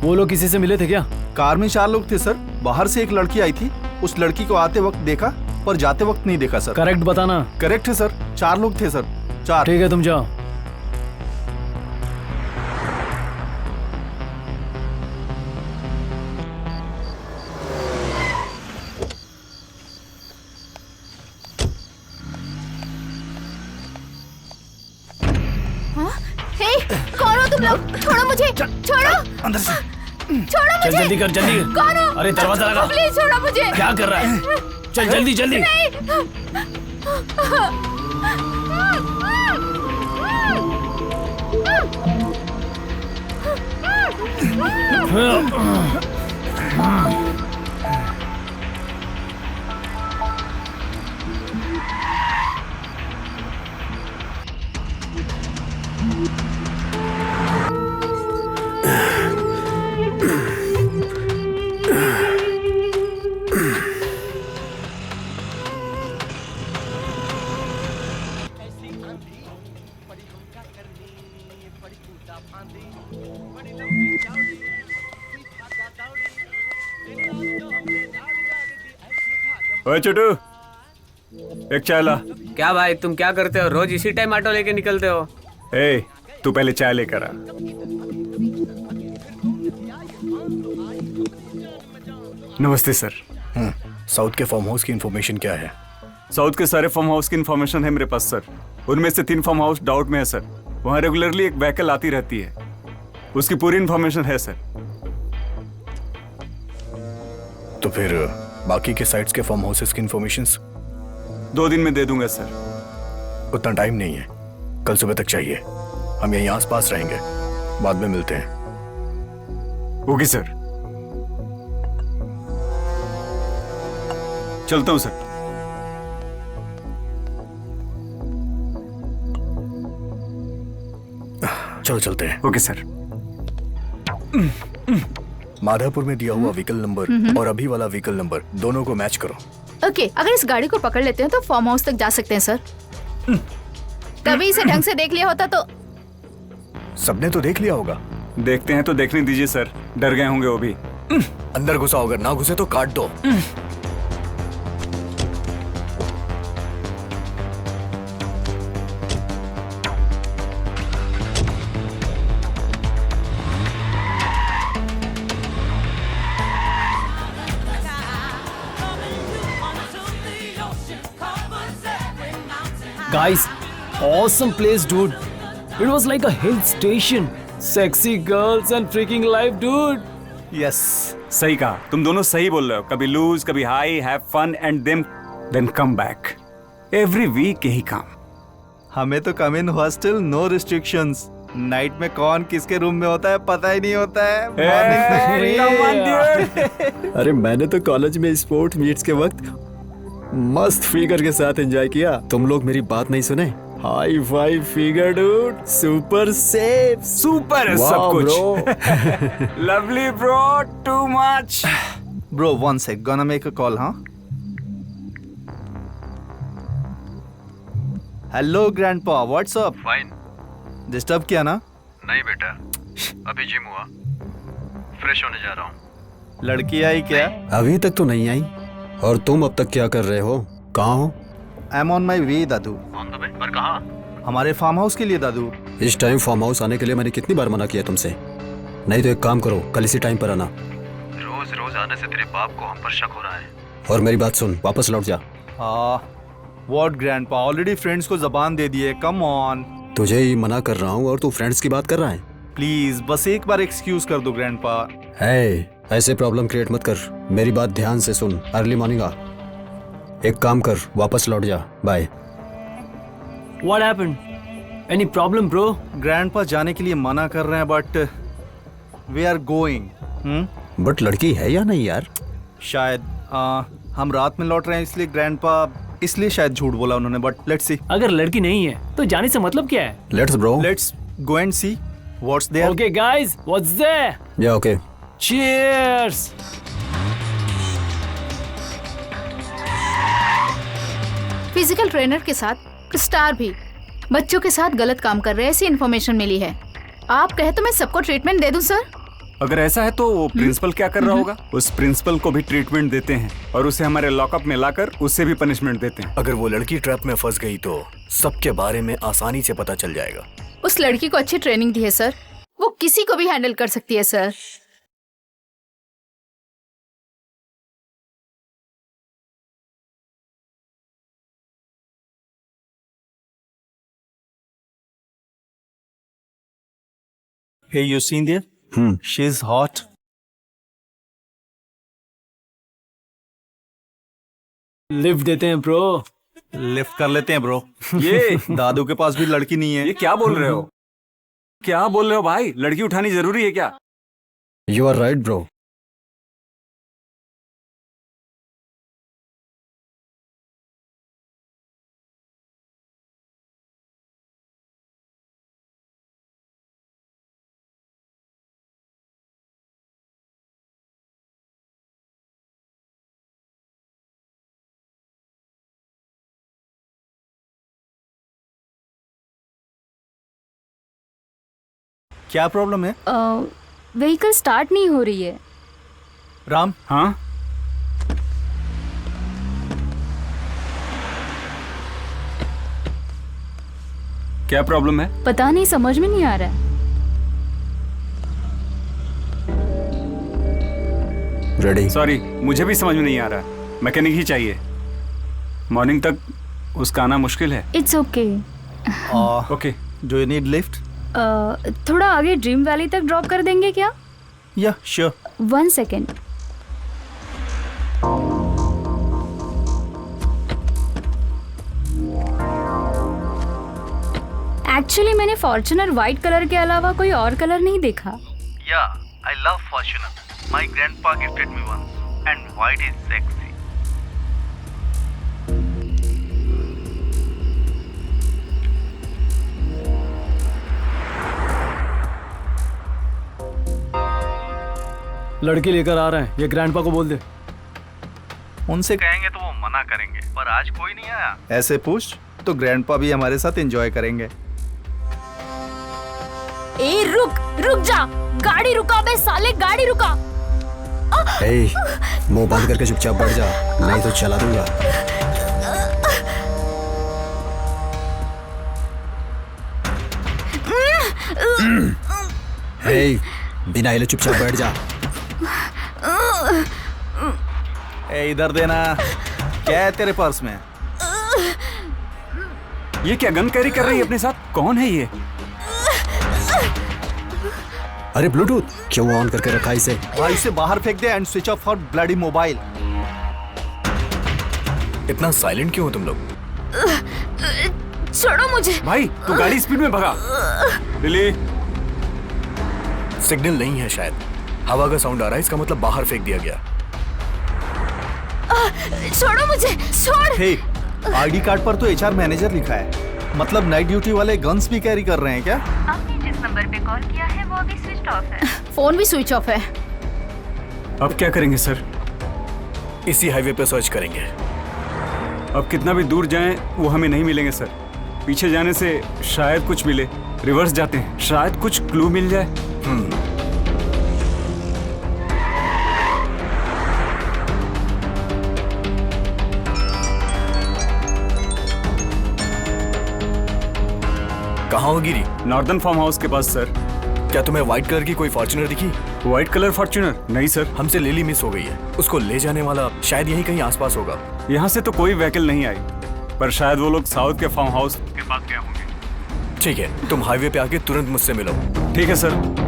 वो लोग किसी से मिले थे क्या? कार में 4 लोग थे सर। बाहर से एक लड़की आई थी, उस लड़की को आते वक्त देखा पर जाते वक्त नहीं देखा सर। करेक्ट बताना। करेक्ट है सर, 4 लोग थे सर। 4। ठीक है तुम जाओ। तुम लोग? छोड़ो मुझे, छोड़ो अंदर से छोड़ो चल मुझे। जल्दी कर, जल्दी। कौन हो? अरे दरवाजा लगा। प्लीज छोड़ो मुझे। क्या कर रहा है? चल जल्दी जल्दी। ओए छोटू, एक चाय ला। क्या भाई, तुम क्या करते हो? रोज इसी टाइम ऑटो लेके निकलते हो? ए, तू पहले चाय लेकर आ। नमस्ते सर। साउथ के फार्म हाउस की इंफॉर्मेशन क्या है? साउथ के सारे फार्म हाउस की इन्फॉर्मेशन है मेरे पास सर। उनमें से 3 फार्म हाउस डाउट में है सर। वहाँ रेगुलरली एक व्हीकल आती रहती है, उसकी पूरी इन्फॉर्मेशन है सर। तो फिर बाकी के साइट्स के फार्म हाउसेस की इंफॉर्मेशंस? 2 दिन में दे दूंगा सर। उतना टाइम नहीं है, कल सुबह तक चाहिए। हम यहीं आसपास रहेंगे, बाद में मिलते हैं। ओके सर, चलता हूं सर। चलो चलते हैं। Okay sir. माधापुर में दिया हुआ व्हीकल नंबर और अभी वाला व्हीकल नंबर दोनों को मैच करो। ओके, अगर इस गाड़ी को पकड़ लेते हैं तो फार्म हाउस तक जा सकते हैं सर। कभी इसे ढंग से देख लिया होता तो। सबने तो देख लिया होगा। देखते हैं तो देखने दीजिए सर, डर गए होंगे वो भी। अंदर घुसा होगा, ना घुसे तो काट दो। Guys, awesome place, dude. It was like a hill station. Sexy girls and freaking life, dude. Yes, सही कहा। तुम दोनों सही बोल रहे हो। कभी लूज, कभी high, have fun and then come back. Every week यही काम। हमें तो come in hostel, no restrictions. Night में कौन किसके रूम में होता है पता ही नहीं होता है। अरे मैंने तो कॉलेज में स्पोर्ट मीट्स के वक्त मस्त फिगर के साथ एंजॉय किया। तुम लोग मेरी बात नहीं सुने? High five figure dude, super safe, super है सब कुछ। Lovely bro, too much. Bro, 1 sec, gonna make a call, हाँ? Hello grandpa, what's up? Fine. Disturb किया ना? नहीं बेटा, अभी जिम हुआ, फ्रेश होने जा रहा हूँ। लड़की आई क्या? अभी तक तो नहीं आई। और तुम अब तक क्या कर रहे हो? कहाँ हो? I am on my way Dadu. On the way? पर कहाँ? हमारे फार्म हाउस के लिए दादू। इस टाइम फार्म हाउस आने के लिए मैंने कितनी बार मना किया तुमसे? नहीं तो एक काम करो, कल इसी टाइम पर आना। रोज रोज आने से तेरे बाप को हम पर शक हो रहा है। और मेरी बात सुन, वापस लौट जा। व्हाट ग्रैंडपा, ऑलरेडी फ्रेंड्स को जबान दे दिए, कम ऑन। तुझे ही मना कर रहा हूँ और तू फ्रेंड्स की बात कर रहा है। प्लीज बस एक बार एक्सक्यूज कर दो ग्रैंडपा। है, ऐसे प्रॉब्लम क्रिएट मत कर। मेरी बात ध्यान से सुन। अर्ली मॉर्निंग आ। एक काम कर, वापस लौट जा। Bye. What happened? Any problem, bro? Grandpa जाने के लिए मना कर रहे हैं but we are going. But लड़की है या नहीं यार? शायद हम रात में लौट रहे हैं इसलिए ग्रैंडपा, इसलिए शायद झूठ बोला उन्होंने, बट लेट्स सी। अगर लड़की नहीं है तो जाने से मतलब क्या है? Let's bro. Let's go and see what's there. Okay, guys, what's there? Yeah okay. Cheers! Physical trainer के साथ स्टार भी बच्चों के साथ गलत काम कर रहे हैं, ऐसी इन्फॉर्मेशन मिली है। आप कहे तो मैं सबको ट्रीटमेंट दे दूं सर? अगर ऐसा है तो वो प्रिंसिपल क्या कर रहा होगा? उस प्रिंसिपल को भी ट्रीटमेंट देते हैं और उसे हमारे लॉकअप में लाकर उससे भी पनिशमेंट देते हैं। अगर वो लड़की ट्रैप में फंस गई तो सबके बारे में आसानी से पता चल जाएगा। उस लड़की को अच्छी ट्रेनिंग दी है सर, वो किसी को भी हैंडल कर सकती है sir. Hey, you seen there? She's hot. Lift देते हैं ब्रो। लिफ्ट कर लेते हैं ब्रो। ये दादू के पास भी लड़की नहीं है। ये क्या बोल रहे हो? क्या बोल रहे हो भाई? लड़की उठानी जरूरी है क्या? You are right bro. क्या प्रॉब्लम है? व्हीकल स्टार्ट नहीं हो रही है। राम। हाँ, क्या प्रॉब्लम है? पता नहीं, समझ में नहीं आ रहा है। रेडी? सॉरी, मुझे भी समझ में नहीं आ रहा। मैकेनिक ही चाहिए। मॉर्निंग तक उसका आना मुश्किल है। It's okay. Okay. Do you need lift? थोड़ा आगे ड्रीम वैली तक ड्रॉप कर देंगे क्या? Yeah sure. 1 सेकेंड। एक्चुअली मैंने फॉर्च्यूनर व्हाइट कलर के अलावा कोई और कलर नहीं देखा। Yeah I love Fortuner. My grandpa gifted me once and white is sexy. लड़की लेकर आ रहे हैं, ये ग्रैंडपा को बोल दे। उनसे कहेंगे तो वो मना करेंगे, पर आज कोई नहीं आया। ऐसे पूछ तो ग्रैंडपा भी हमारे साथ एंजॉय करेंगे। ए रुक जा, गाड़ी रुका बे साले, गाड़ी रुका। ए, मुंह बंद करके चुपचाप बैठ जा, नहीं तो चला दूंगा। ए, बिना हिले चुपचाप बैठ जा। ए, इधर देना। क्या है तेरे पर्स में? ये क्या गन कैरी कर रही है अपने साथ? कौन है ये? अरे ब्लूटूथ क्यों ऑन करके रखा इसे? भाई इसे बाहर फेंक दे and switch off for bloody mobile. इतना साइलेंट क्यों हो तुम लोग? छोड़ो मुझे। भाई तू गाड़ी स्पीड में भगा। लिली, सिग्नल नहीं है शायद। हवा का साउंड आ रहा है, इसका मतलब बाहर फेंक दिया गया। छोड़ो मुझे, छोड़। हे, आईडी कार्ड पर तो एचआर मैनेजर लिखा है, मतलब नाइट ड्यूटी वाले गन्स भी कैरी कर रहे हैं क्या? आपने जिस नंबर पे कॉल किया है वो अभी स्विच ऑफ है। फोन भी स्विच ऑफ है। अब क्या करेंगे सर? इसी हाईवे पे सर्च करेंगे। अब कितना भी दूर जाएं वो हमें नहीं मिलेंगे सर। पीछे जाने से शायद कुछ मिले। रिवर्स जाते हैं, शायद कुछ क्लू मिल जाए। कहाँ हो गिरी? नॉर्दर्न फार्म हाउस के पास सर। क्या तुम्हें व्हाइट कलर की कोई फॉर्च्यूनर दिखी? White colour Fortuner? नहीं सर। हमसे लिली मिस हो गई है, उसको ले जाने वाला शायद यहीं कहीं आसपास होगा। यहाँ से तो कोई व्हीकल नहीं आई, पर शायद वो लोग साउथ के फार्म हाउस के पास गए होंगे। ठीक है, तुम हाईवे पे आके तुरंत मुझसे मिलो। ठीक है सर।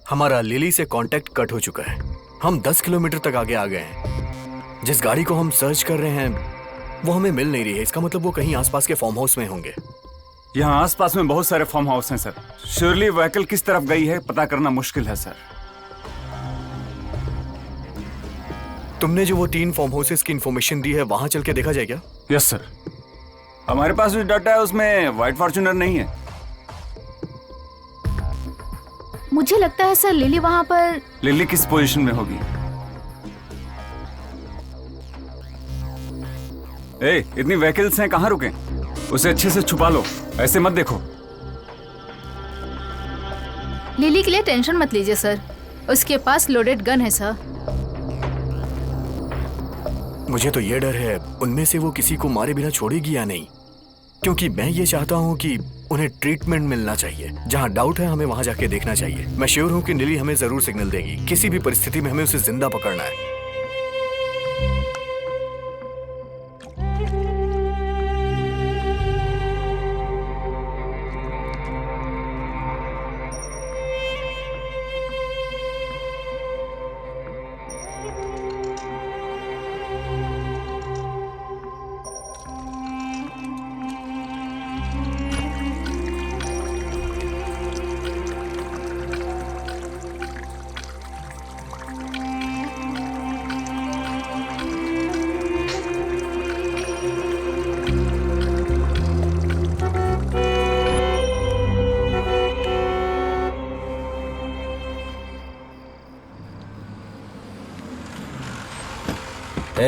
हमारा लिली से कांटेक्ट कट हो चुका है। हम 10 किलोमीटर तक आगे आ गए हैं। जिस गाड़ी को हम सर्च कर रहे हैं वो हमें मिल नहीं रही है। इसका मतलब वो कहीं आसपास के फार्म हाउस में होंगे। यहाँ आसपास में बहुत सारे फार्म हाउस हैं सर। श्योरली व्हीकल किस तरफ गई है पता करना मुश्किल है सर। तुमने जो वो 3 फार्म हाउसेस की इंफॉर्मेशन दी है वहां चल के देखा जाए क्या? Yes sir. हमारे पास जो डाटा है उसमें व्हाइट फॉर्च्यूनर नहीं है। मुझे लगता है सर लिली वहाँ पर। लिली किस पोजीशन में होगी? इतनी व्हीकल्स हैं, कहाँ रुके? उसे अच्छे से छुपा लो, ऐसे मत देखो। लिली के लिए टेंशन मत लीजिए सर, उसके पास लोडेड गन है सर। मुझे तो ये डर है उनमें से वो किसी को मारे बिना छोड़ेगी या नहीं, क्योंकि मैं ये चाहता हूँ कि उन्हें ट्रीटमेंट मिलना चाहिए। जहाँ डाउट है हमें वहाँ जाके देखना चाहिए। मैं श्योर हूँ कि लिली हमें जरूर सिग्नल देगी। किसी भी परिस्थिति में हमें उसे जिंदा पकड़ना है।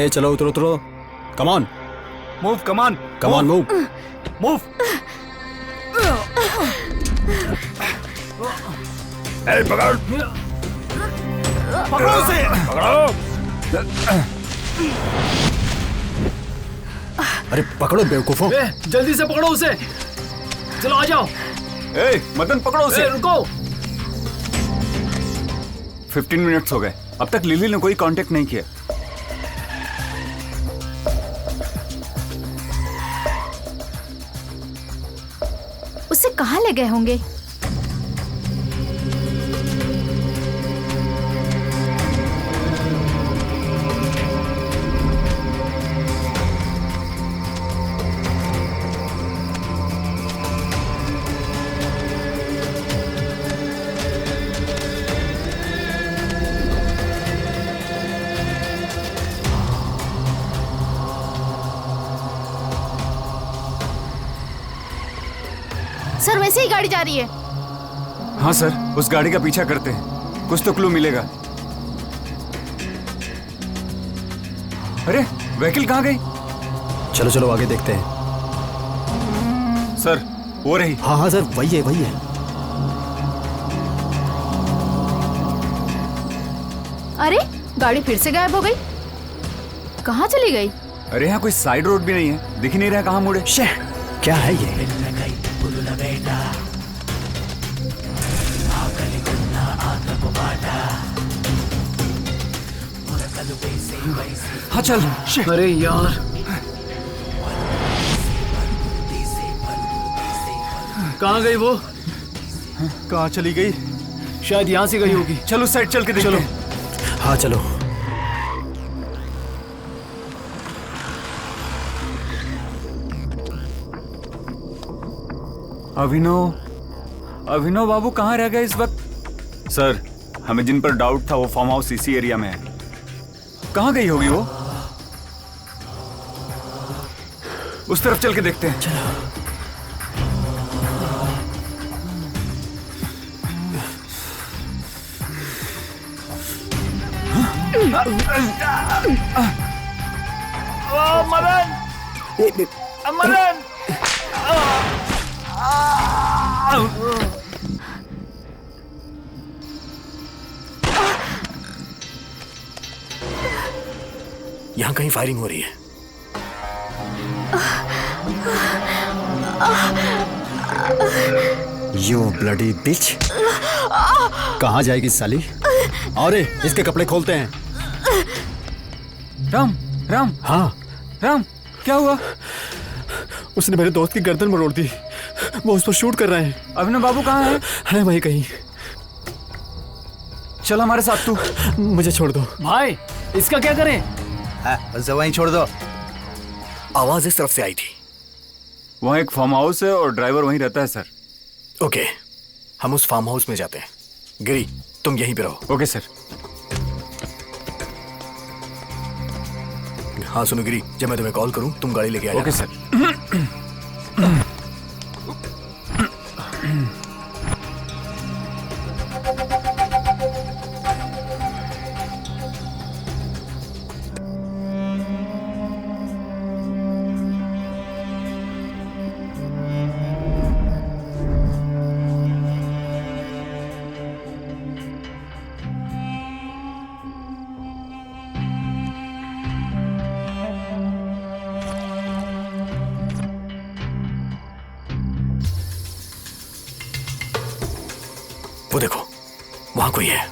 चलो उतरो उतरो। Come on move, come on move move. पकड़ो उसे, पकड़ो। अरे पकड़ो बेवकूफों। जल्दी से पकड़ो उसे। चलो आ जाओ। मदन पकड़ो उसे। रुको। 15 मिनट्स हो गए, अब तक लिली ने कोई कांटेक्ट नहीं किया। उसे कहाँ ले गए होंगे? सर वैसे ही गाड़ी जा रही है। हाँ सर, उस गाड़ी का पीछा करते हैं, कुछ तो क्लू मिलेगा। अरे व्हीकल कहाँ गई? चलो चलो आगे देखते हैं। सर वो रही। हाँ हाँ सर, वही है वही है। अरे गाड़ी फिर से गायब हो गई, कहाँ चली गई? अरे यहाँ कोई साइड रोड भी नहीं है, दिख ही नहीं रहा कहाँ मुड़े। क्या है ये? हाँ चल। अरे यार, कहाँ गई वो? कहाँ चली गई? शायद यहाँ से गई होगी। चलो साइड चल के देखते हैं। हाँ चलो। अभिनव बाबू कहाँ रह गए इस वक्त? सर हमें जिन पर डाउट था वो फार्म हाउस इसी एरिया में है। कहाँ गई होगी वो? उस तरफ चल के देखते हैं। चलो। मदन, मदन। यहाँ कहीं फायरिंग हो रही है। यू ब्लडी बिच। कहाँ जाएगी साली? और इसके कपड़े खोलते हैं। राम राम। हाँ राम, क्या हुआ? उसने मेरे दोस्त की गर्दन मरोड़ दी, वो उस पर शूट कर रहे हैं। अभिनव बाबू कहाँ है? है वहीं कहीं। चल हमारे साथ तू। मुझे छोड़ दो भाई, इसका क्या करें? उसे वहीं छोड़ दो। आवाज इस तरफ से आई थी। वहाँ एक फार्म हाउस है और ड्राइवर वहीं रहता है सर। ओके, हम उस फार्म हाउस में जाते हैं। गिरी, तुम यहीं पे रहो। Okay sir. हाँ सुनो गिरी, जब मैं तुम्हें कॉल करूं तुम गाड़ी लेके आ जाना। Okay sir. वो देखो, वहां कोई है।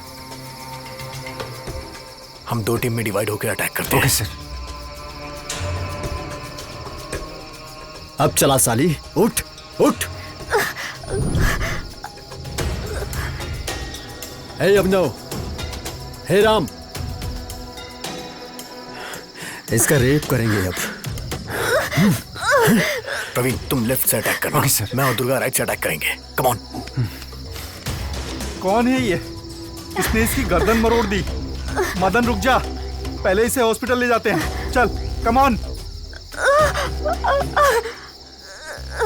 हम 2 टीम में डिवाइड होकर अटैक करते हैं। Okay sir. अब चला साली, उठ उठ। हे अभिनव, हे राम, इसका रेप करेंगे अब। प्रवीण, तुम लेफ्ट से अटैक करना। Okay sir. मैं और दुर्गा राइट से अटैक करेंगे। Come on. कौन है ये? इसने इसकी गर्दन मरोड़ दी। मदन रुक जा, पहले इसे हॉस्पिटल ले जाते हैं। चल कम ऑन।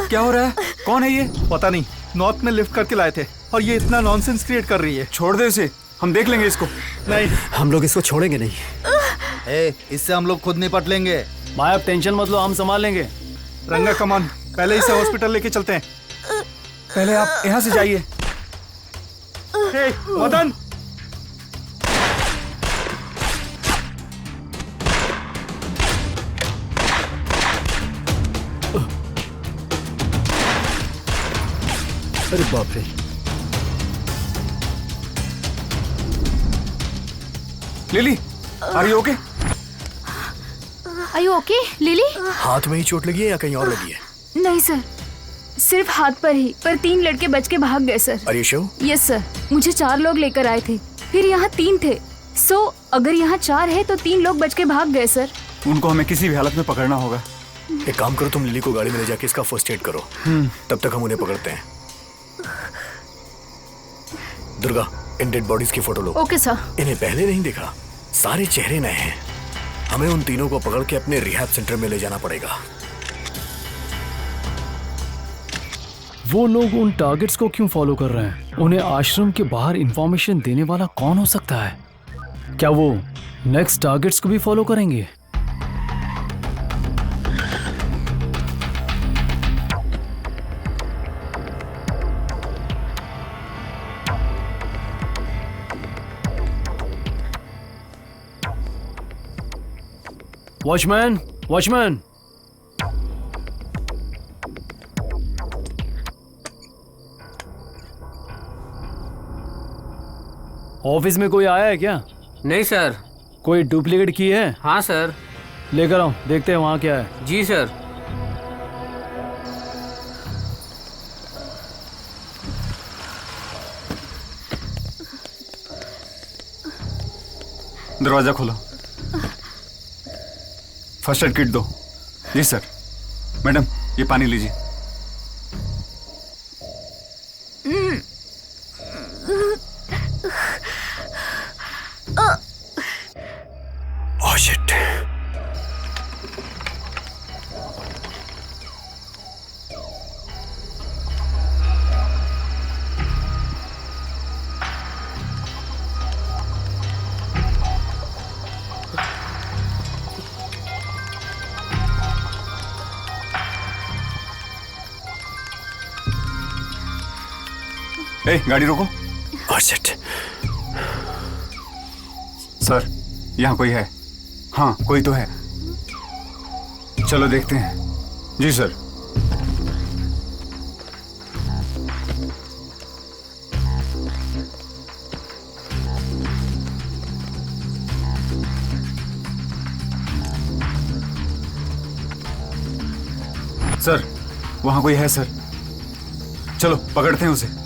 क्या हो रहा है? कौन है ये? पता नहीं, नॉर्थ में लिफ्ट करके लाए थे और ये इतना नॉनसेंस क्रिएट कर रही है। छोड़ दे इसे, हम देख लेंगे इसको। नहीं, हम लोग इसको छोड़ेंगे नहीं। इससे हम लोग खुद निपट लेंगे। भाई आप टेंशन मत लो, हम संभाल लेंगे। रंगा कम ऑन, पहले इसे हॉस्पिटल लेके चलते हैं। पहले आप यहाँ से जाइए। हे मदन, अरे बाप रे। Lily, are you okay? Are you okay Lily? हाथ में ही चोट लगी है या कहीं और लगी है? नहीं सर, सिर्फ हाथ पर ही, पर 3 लड़के बच के भाग गए sir. Are you sure? Yes sir, मुझे 4 लोग लेकर आए थे, फिर यहाँ 3 थे। सो अगर यहाँ 4 है तो 3 लोग बच के भाग गए सर। उनको हमें किसी भी हालत में पकड़ना होगा। एक काम करो, तुम लिली को गाड़ी में ले जाके इसका फर्स्ट एड करो। तब तक हम उन्हें पकड़ते हैं। दुर्गा, इन डेड बॉडीज की फोटो लो। Okay sir. इन्हें पहले नहीं देखा, सारे चेहरे नए हैं। हमें उन तीनों को पकड़ के अपने रिहैब सेंटर में ले जाना पड़ेगा। वो लोग उन टारगेट्स को क्यों फॉलो कर रहे हैं? उन्हें आश्रम के बाहर इंफॉर्मेशन देने वाला कौन हो सकता है? क्या वो नेक्स्ट टारगेट्स को भी फॉलो करेंगे? वॉचमैन, वॉचमैन, ऑफिस में कोई आया है क्या? नहीं सर। कोई डुप्लीकेट की है? हाँ सर। लेकर आओ, देखते हैं वहाँ क्या है। जी सर। दरवाजा खोलो। फर्स्ट एड किट दो। जी सर। मैडम, ये पानी लीजिए। Oh shit. गाड़ी रोको। Oh shit. सर, यहाँ कोई है? हाँ, कोई तो है। चलो देखते हैं। जी सर। सर, वहाँ कोई है सर। चलो पकड़ते हैं उसे।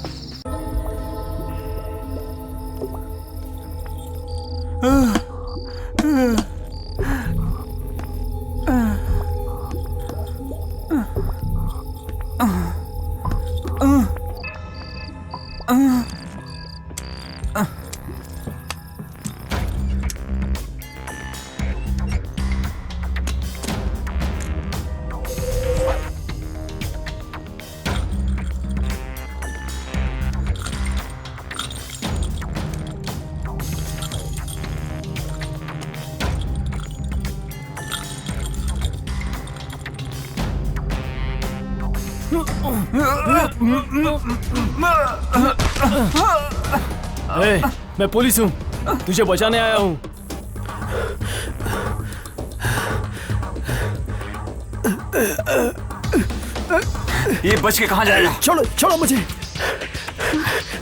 मैं पुलिस हूँ, तुझे बचाने आया हूँ। ये बच के कहाँ जाएगा? छोड़ो छोड़ो मुझे।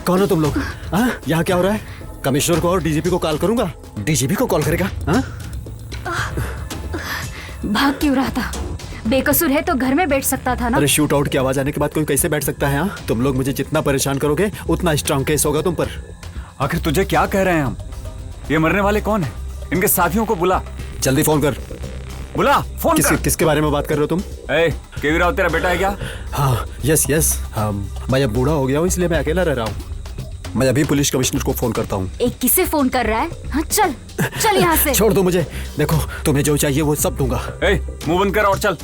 कौन हो तुम लोग? हाँ, यहाँ क्या हो रहा है? कमिश्नर को और डीजीपी को कॉल करूंगा। डीजीपी को कॉल करेगा? हाँ? भाग क्यों रहा था? बेकसूर है तो घर में बैठ सकता था ना। अरे शूट आउट की आवाज आने के बाद कोई कैसे बैठ सकता है? हाँ, तुम लोग मुझे जितना परेशान करोगे उतना स्ट्रांग केस होगा तुम पर। आखिर तुझे क्या कह रहे हैं हम? ये मरने वाले कौन है? इनके साथियों को बुला। जल्दी फोन कर। बुला, फोन कर। किसके बारे में बात कर रहे हो तुम? केवी राव तेरा बेटा है क्या? हाँ, यस। मैं अब बूढ़ा हो गया हूँ इसलिए मैं अकेला रह रहा हूँ। मैं अभी पुलिस कमिश्नर को फोन करता हूँ। एक किसे फोन कर रहा है? हाँ, चल चल यहाँ से। छोड़ दो मुझे। देखो तुम्हें जो चाहिए वो सब दूंगा। मुंह बंद कर और चल।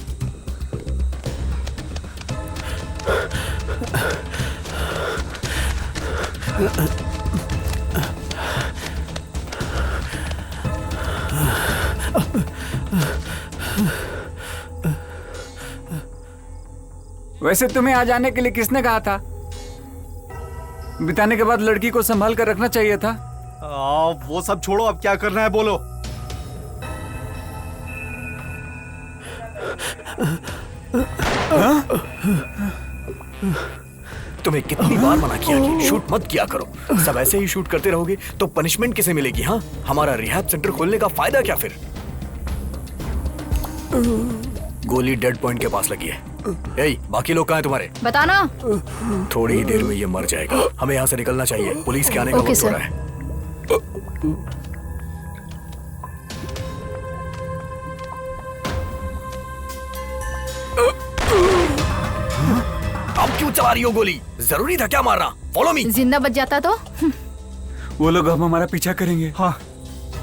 वैसे तुम्हें आ जाने के लिए किसने कहा था? बिताने के बाद लड़की को संभाल कर रखना चाहिए था। वो सब छोड़ो, अब क्या करना है बोलो। तुम्हें कितनी बार मना किया कि शूट मत किया करो। सब ऐसे ही शूट करते रहोगे तो पनिशमेंट किसे मिलेगी? हाँ, हमारा रिहैब सेंटर खोलने का फायदा क्या फिर? गोली डेड पॉइंट के पास लगी है। बाकी लोग कहाँ हैं तुम्हारे? बताना। थोड़ी ही देर में ये मर जाएगा। हमें यहाँ से निकलना चाहिए। पुलिस के आने का वक्त हो रहा है। अब क्यों चला रही हो गोली? जरूरी था क्या मारना? Follow me. जिंदा बच जाता तो? वो लोग अब हमारा पीछा करेंगे। हाँ,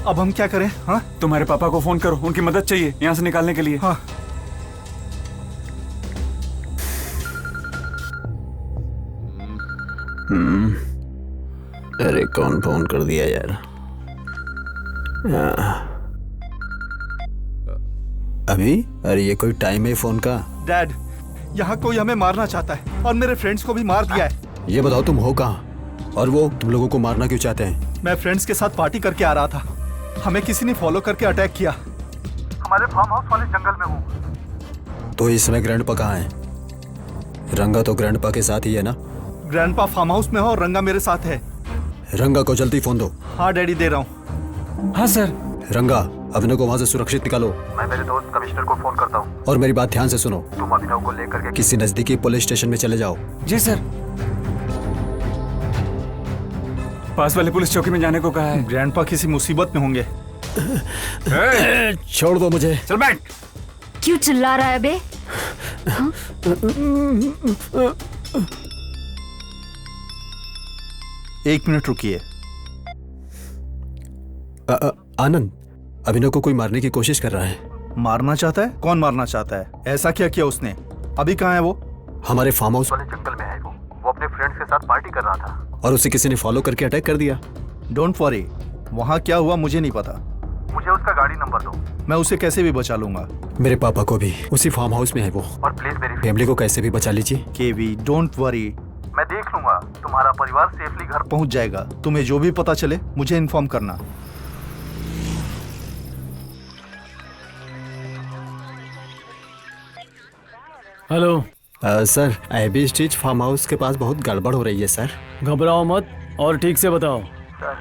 अब हम क्या करें? हाँ, तुम्हारे पापा को फोन करो, उनकी मदद चाहिए यहाँ से निकालने के लिए। हाँ। अरे कौन फोन कर दिया यार? अभी? अरे ये कोई टाइम है फोन का? डैड, यहाँ कोई हमें मारना चाहता है और मेरे फ्रेंड्स को भी मार दिया है। ये बताओ तुम हो कहाँ? और वो तुम लोगों को मारना क्यों चाहते हैं? मैं फ्रेंड्स के साथ पार्टी करके आ रहा था, हमें किसी ने फॉलो करके अटैक किया। हमारे फार्म हाउस वाले जंगल में हूँ। तो इस समय ग्रैंडपा कहाँ है? रंगा तो ग्रैंडपा के साथ ही है ना? ग्रैंडपा फार्म हाउस में हो और रंगा मेरे साथ है। रंगा को जल्दी फोन दो। हाँ डैडी, दे रहा हूँ। हाँ सर। रंगा, अभिनव को वहाँ से सुरक्षित निकालो। मैं मेरे दोस्त कमिश्नर को फोन करता हूँ। और मेरी बात ध्यान से सुनो। तुम अभिनव को लेकर के किसी नजदीकी पुलिस स्टेशन में चले जाओ। जी सर। पास वाले पुलिस चौकी में जाने को कहा है। ग्रैंडपा किसी मुसीबत में होंगे। छोड़ दो मुझे। चल बैठ। क्यों चिल्ला रहा है बे? हाँ? एक मिनट रुकिए। आनंद, अभिनव को कोई मारने की कोशिश कर रहा है। मारना चाहता है? कौन मारना चाहता है? ऐसा क्या किया उसने? अभी कहाँ है वो? हमारे फार्म हाउस वाले जंगल में है वो अपने फ्रेंड्स के साथ पार्टी कर रहा था और उसे किसी ने फॉलो करके अटैक कर दिया। डोंट वरी, वहाँ क्या हुआ मुझे नहीं पता। मुझे उसका गाड़ी नंबर दो, मैं उसे कैसे भी बचा लूंगा। मेरे पापा को भी उसी फार्म हाउस में है वो। और प्लीज मेरी फैमिली को कैसे भी बचा लीजिए। केवी, डोंट वरी, मैं देख लूंगा। तुम्हारा परिवार सेफली घर पहुंच जाएगा। तुम्हें जो भी पता चले मुझे इन्फॉर्म करना। Hello sir, AB street farm house के पास बहुत गड़बड़ हो रही है सर। घबराओ मत और ठीक से बताओ। सर,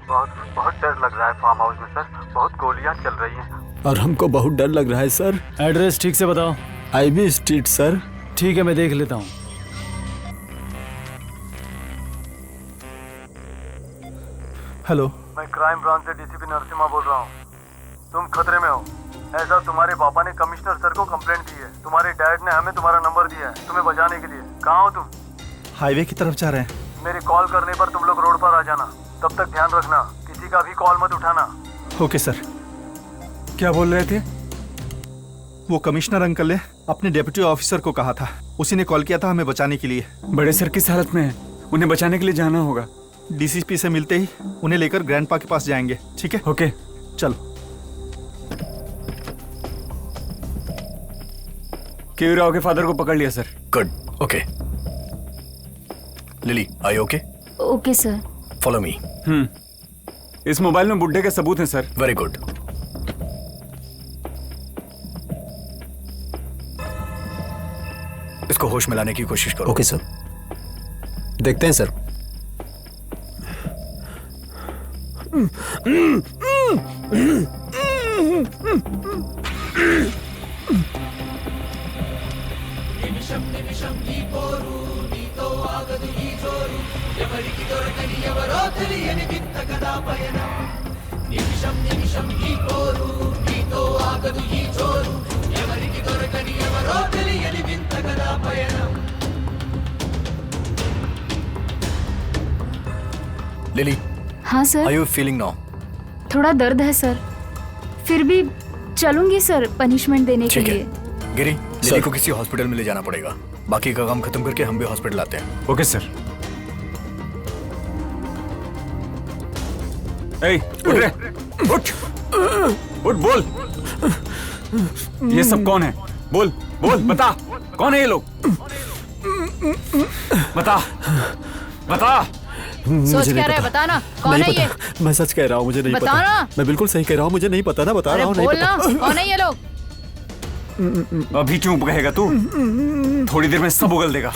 बहुत डर लग रहा है फार्म हाउस में सर। बहुत गोलियां चल रही हैं। और हमको बहुत डर लग रहा है सर। एड्रेस ठीक से बताओ। AB street sir. ठीक है, मैं देख लेता हूँ। हेलो, मैं क्राइम ब्रांच से डीसीपी नरसिम्हा बोल रहा हूँ। तुम खतरे में हो, ऐसा तुम्हारे पापा ने कमिश्नर सर को कंप्लेंट दी है। तुम्हारे डैड ने हमें तुम्हारा नंबर दिया है तुम्हें बचाने के लिए। कहाँ हो तुम? हाईवे की तरफ जा रहे हैं। मेरे कॉल करने पर तुम लोग रोड पर आ जाना। तब तक ध्यान रखना, किसी का भी कॉल मत उठाना। Okay sir. क्या बोल रहे थे? वो कमिश्नर अंकल ने अपने डेप्यूटी ऑफिसर को कहा था, उसी ने कॉल किया था हमें बचाने के लिए। बड़े सर किस हालत में है? उन्हें बचाने के लिए जाना होगा। डीसीपी से मिलते ही उन्हें लेकर ग्रैंडपा के पास जाएंगे। ठीक है? ओके, चलो। केवी राव के फादर को पकड़ लिया sir. Good. Okay Lily, I okay? Okay sir. Follow me. इस मोबाइल में बुड्ढे के सबूत हैं सर। Very good. इसको होश में लाने की कोशिश करो। ओके सर, देखते हैं सर। लिली, हाँ sir. Are you feeling now? थोड़ा दर्द है सर, फिर भी चलूंगी सर पनिशमेंट देने के ठीक लिए। है गिरी, लिली को किसी हॉस्पिटल में ले जाना पड़ेगा। बाकी का काम खत्म करके हम भी हॉस्पिटल आते हैं। Okay sir. ए, उठ रे, उठ, उठ, बोल। ये सब कौन है? बोल, बोल, बता, कौन है ये लोग? बता, बता। सोच क्या रहे, बता ना, कौन है ये? मैं सच कह रहा हूँ, मुझे नहीं बता पता। ना। मैं बिल्कुल सही कह रहा हूँ, मुझे नहीं पता ना, बता रहा हूँ, नहीं बोल पता। ना, कौन है ये लोग? अभी चुप कहेगा तू? थोड़ी देर में सब उगल देगा।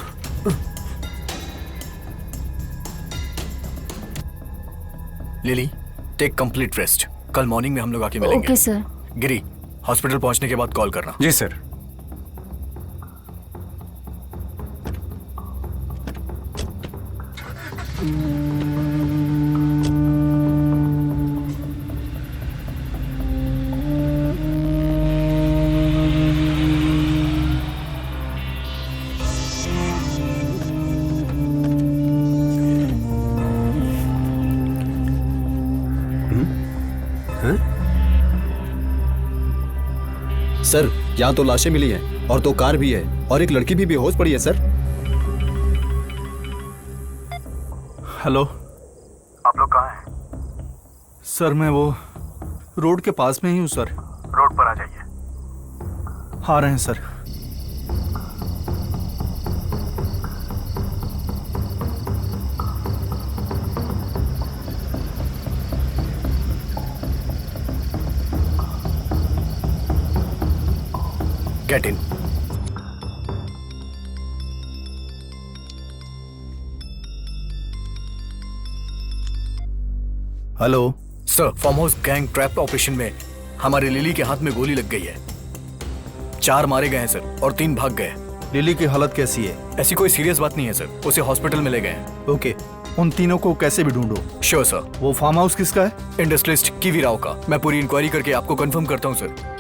Lily, take complete rest. कल मॉर्निंग में हम लोग आके मिलेंगे। Okay sir. गिरी, हॉस्पिटल पहुंचने के बाद कॉल करना। जी सर। सर, यहाँ तो लाशें मिली हैं और 2 कार भी है और एक लड़की भी बेहोश पड़ी है सर। हेलो, आप लोग कहाँ हैं? सर मैं वो रोड के पास में ही हूँ सर। रोड पर आ जाइए। आ रहे हैं sir. Get in. Hello sir, farm house gang trap operation में हमारे लिली के हाथ में गोली लग गई है। 4 मारे गए हैं सर और 3 भाग गए। लिली की हालत कैसी है? ऐसी कोई सीरियस बात नहीं है सर, उसे हॉस्पिटल में ले गए हैं। ओके, उन तीनों को कैसे भी ढूंढो। Sure sir. वो फार्म हाउस किसका है? इंडस्ट्रियलिस्ट कीवी राव का। मैं पूरी इंक्वायरी करके आपको कंफर्म करता हूँ सर।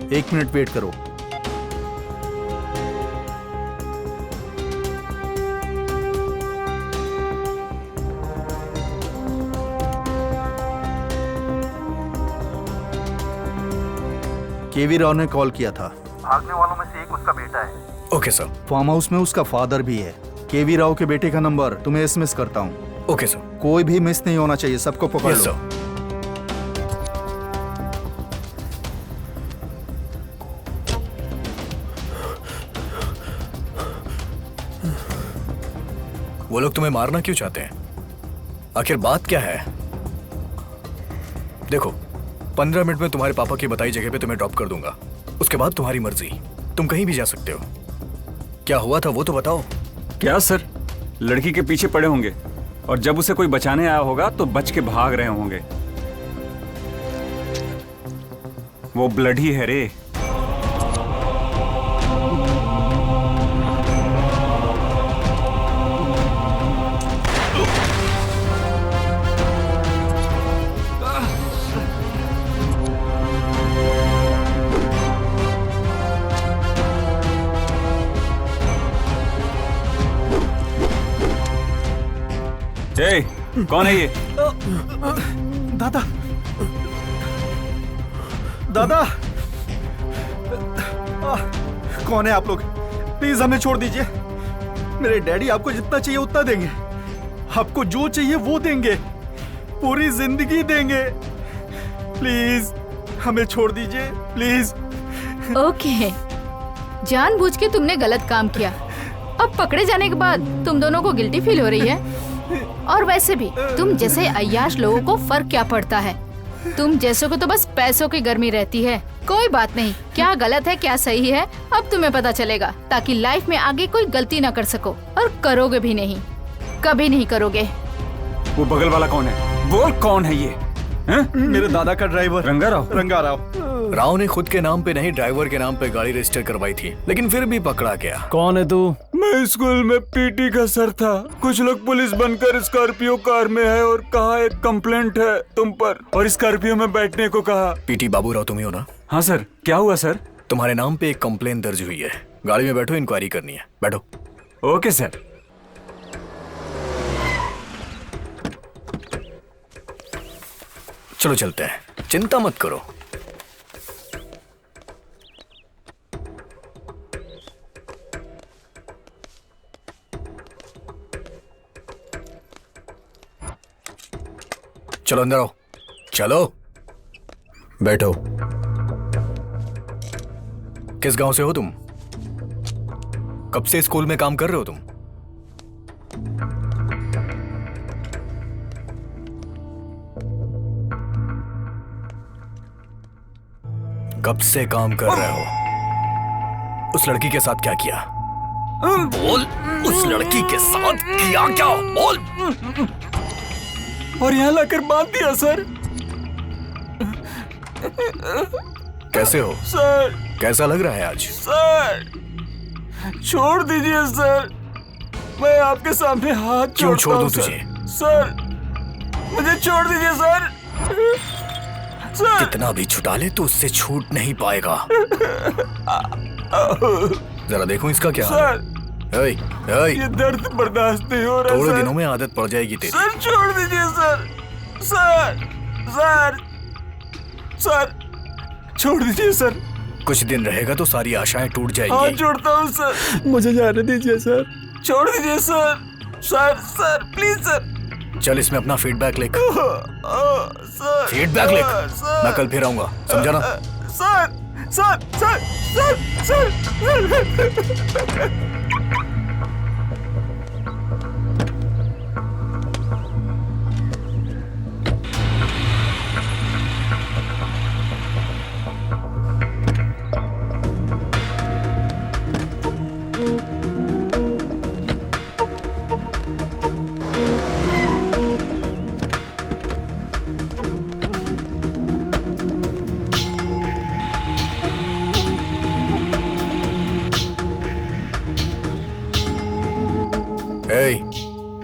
1 मिनट वेट करो। केवी राव ने कॉल किया था। भागने वालों में से एक उसका बेटा है। Okay sir. फार्म हाउस में उसका फादर भी है। केवी राव के बेटे का नंबर तुम्हें एसएमएस करता हूँ। Okay sir. कोई भी मिस नहीं होना चाहिए, सबको पकड़ यस लो। सर। वो लोग तुम्हें मारना क्यों चाहते हैं? आखिर बात क्या है? देखो, 15 मिनट में तुम्हारे पापा की बताई जगह पे तुम्हें ड्रॉप कर दूंगा। उसके बाद तुम्हारी मर्जी, तुम कहीं भी जा सकते हो। क्या हुआ था वो तो बताओ। क्या सर, लड़की के पीछे पड़े होंगे और जब उसे कोई बचाने आया होगा तो बच के भाग रहे होंगे। वो ब्लड ही है रे। ए, कौन है ये? दादा, दादा, कौन है आप लोग? प्लीज हमें छोड़ दीजिए। मेरे डैडी आपको जितना चाहिए उतना देंगे। आपको जो चाहिए वो देंगे, पूरी जिंदगी देंगे। प्लीज हमें छोड़ दीजिए, प्लीज। ओके, जानबूझ के तुमने गलत काम किया। अब पकड़े जाने के बाद तुम दोनों को गिल्टी फील हो रही है। और वैसे भी तुम जैसे अय्याश लोगों को फर्क क्या पड़ता है? तुम जैसों को तो बस पैसों की गर्मी रहती है। कोई बात नहीं, क्या गलत है क्या सही है अब तुम्हें पता चलेगा, ताकि लाइफ में आगे कोई गलती ना कर सको, और करोगे भी नहीं, कभी नहीं करोगे। वो बगल वाला कौन है? बोल कौन है ये? मेरे दादा का ड्राइवर रंगा राव। रंगा राव। राव ने खुद के नाम पे नहीं, ड्राइवर के नाम पे गाड़ी रजिस्टर करवाई थी, लेकिन फिर भी पकड़ा गया। कौन है तू? मैं स्कूल में पीटी का सर था। कुछ लोग पुलिस बनकर स्कॉर्पियो कार में है और कहा एक कंप्लेंट है तुम पर, और स्कॉर्पियो में बैठने को कहा। पीटी बाबूराव तुम ही हो ना? हाँ सर। क्या हुआ सर? तुम्हारे नाम पे एक कंप्लेन दर्ज हुई है। गाड़ी में बैठो, इंक्वायरी करनी है। बैठो। Okay sir. चलो चलते हैं, चिंता मत करो। चलो अंदर आओ। चलो बैठो। किस गांव से हो तुम? कब से स्कूल में काम कर रहे हो तुम? कब से काम कर रहे हो? उस लड़की के साथ क्या किया? बोल, उस लड़की के साथ किया क्या? बोल। और यहाँ लाकर बांध दिया सर। कैसे हो सर? कैसा लग रहा है आज? सर छोड़ दीजिए सर, मैं आपके सामने हाथ क्यों जोड़ता छोड़ दूं हूं, सर। तुझे? सर मुझे छोड़ दीजिए सर। सर कितना भी छुटा ले तो उससे छूट नहीं पाएगा। जरा देखो इसका क्या हाल है। सर ये दर्द बर्दाश्त नहीं हो रहा थोड़े सर। दिनों में आदत पड़ जाएगी तेरी। सर छोड़ दीजिए सर। सर सर सर छोड़ दीजिए सर। कुछ दिन रहेगा तो सारी आशाएं टूट हाथ जाएंगी। जोड़ता हूँ सर। मुझे जाने दीजिए सर। छोड़ दीजिए sir. Sir sir please sir. चल इसमें अपना फीडबैक लिख। सर फीडबैक लिख। मैं कल फिर आऊंगा, समझा ना? Sir sir sir sir sir.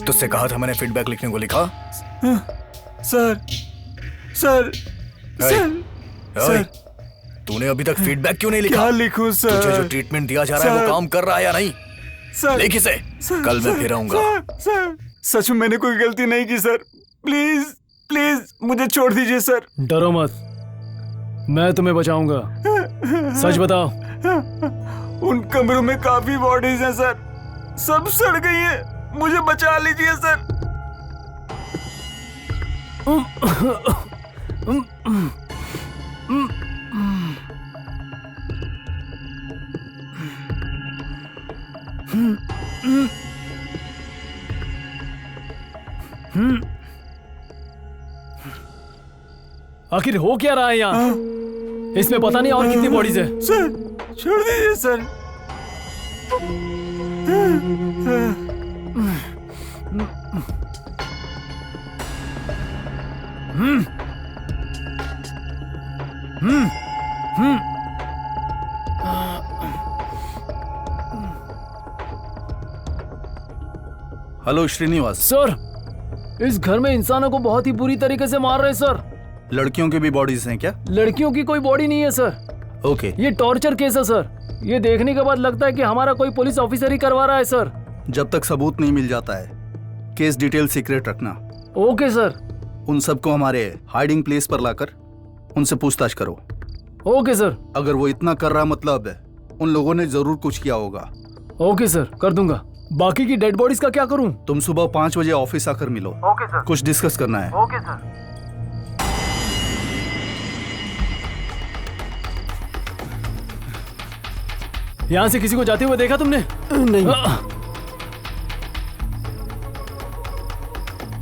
तुझसे कहा था मैंने फीडबैक लिखने को, लिखा? सर सर सर तूने अभी तक फीडबैक क्यों नहीं लिखा? क्या लिखूं सर? तुझे जो ट्रीटमेंट दिया जा रहा है वो काम कर रहा है या नहीं? सर लिख इसे। कल मैं फिर आऊंगा। सर सच में मैंने कोई गलती नहीं की सर। प्लीज प्लीज मुझे छोड़ दीजिए सर। डरो मत, मैं तुम्हें बचाऊंगा। सच बताओ। उन कमरों में काफी बॉडीज हैं सर, सब सड़ गई हैं। मुझे बचा लीजिए सर। आखिर हो क्या रहा है यहाँ? इसमें पता नहीं और कितनी बॉडीज है। सर छोड़ दीजिए सर। हेलो श्रीनिवास। सर इस घर में इंसानों को बहुत ही बुरी तरीके से मार रहे हैं सर। लड़कियों की भी बॉडीज हैं क्या? लड़कियों की कोई बॉडी नहीं है सर। ओके। ये टॉर्चर केस है सर। ये देखने के बाद लगता है कि हमारा कोई पुलिस ऑफिसर ही करवा रहा है सर। जब तक सबूत नहीं मिल जाता है केस डिटेल सीक्रेट रखना। Okay sir. उन सबको हमारे हाइडिंग प्लेस पर लाकर उनसे पूछताछ करो। Okay sir. अगर वो इतना कर रहा मतलब उन लोगों ने जरूर कुछ किया होगा। ओके सर, कर दूंगा। बाकी की डेड बॉडीज का क्या करूं? तुम सुबह 5 बजे ऑफिस आकर मिलो। Okay sir. कुछ डिस्कस करना है। Okay sir. यहाँ से किसी को जाते हुए देखा तुमने? नहीं।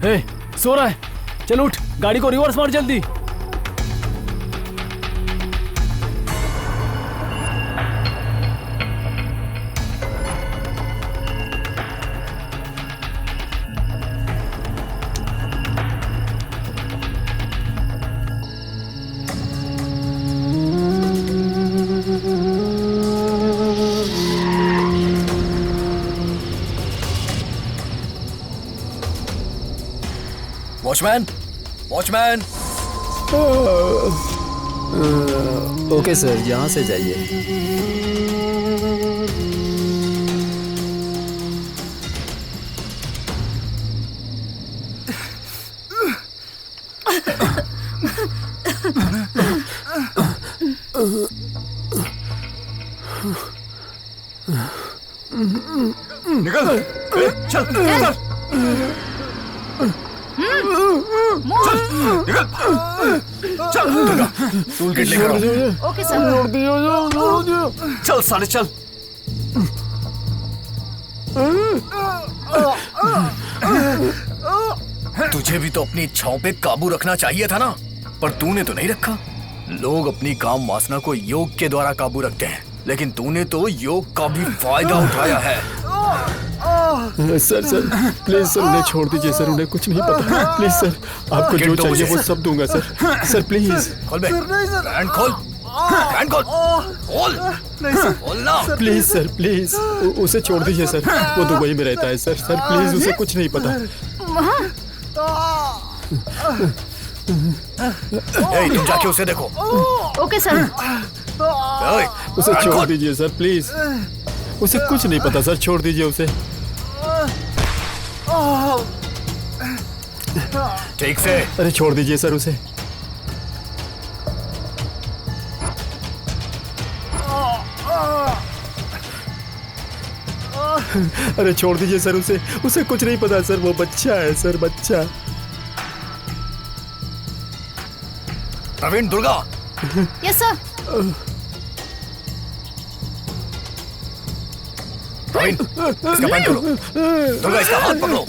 हे, सो रहा है। चल उठ, गाड़ी को रिवर्स मार जल्दी। Watchman, watchman. ओके सर, यहाँ से जाइए। निकल, चल, चल। निकल, चल, दुर्गा, टूल किट लेकर आओ। Okay sir. चल साले चल। तुझे भी तो अपनी इच्छाओं पे काबू रखना चाहिए था ना, पर तूने तो नहीं रखा। लोग अपनी काम वासना को योग के द्वारा काबू रखते हैं, लेकिन तूने तो योग का भी फायदा उठाया है। सर सर प्लीज सर, उन्हें छोड़ दीजिए सर, उन्हें कुछ नहीं पता। प्लीज सर, आपको जो चाहिए वो सब दूंगा सर। सर प्लीज खोल बे, हैंड खोल, हैंड खोल, खोल, खोल ना। प्लीज सर, प्लीज उसे छोड़ दीजिए सर, वो दुबई में रहता है सर। सर प्लीज, उसे कुछ नहीं पता। तुम जाके उसे देखो। Okay sir. उसे छोड़ दीजिए सर प्लीज, उसे कुछ नहीं पता सर, छोड़ दीजिए उसे। ठीक से। अरे छोड़ दीजिए सर उसे। अरे छोड़ दीजिए सर उसे, उसे कुछ नहीं पता सर, वो बच्चा है सर, बच्चा। प्रवीण, दुर्गा। Yes sir. प्रवीण, इसका पैंट खोलो। दुर्गा, इसका हाथ पकड़ो।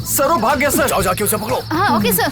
सर वो भाग गया सर। जाओ जाके उसे पकड़ो। हाँ ओके सर।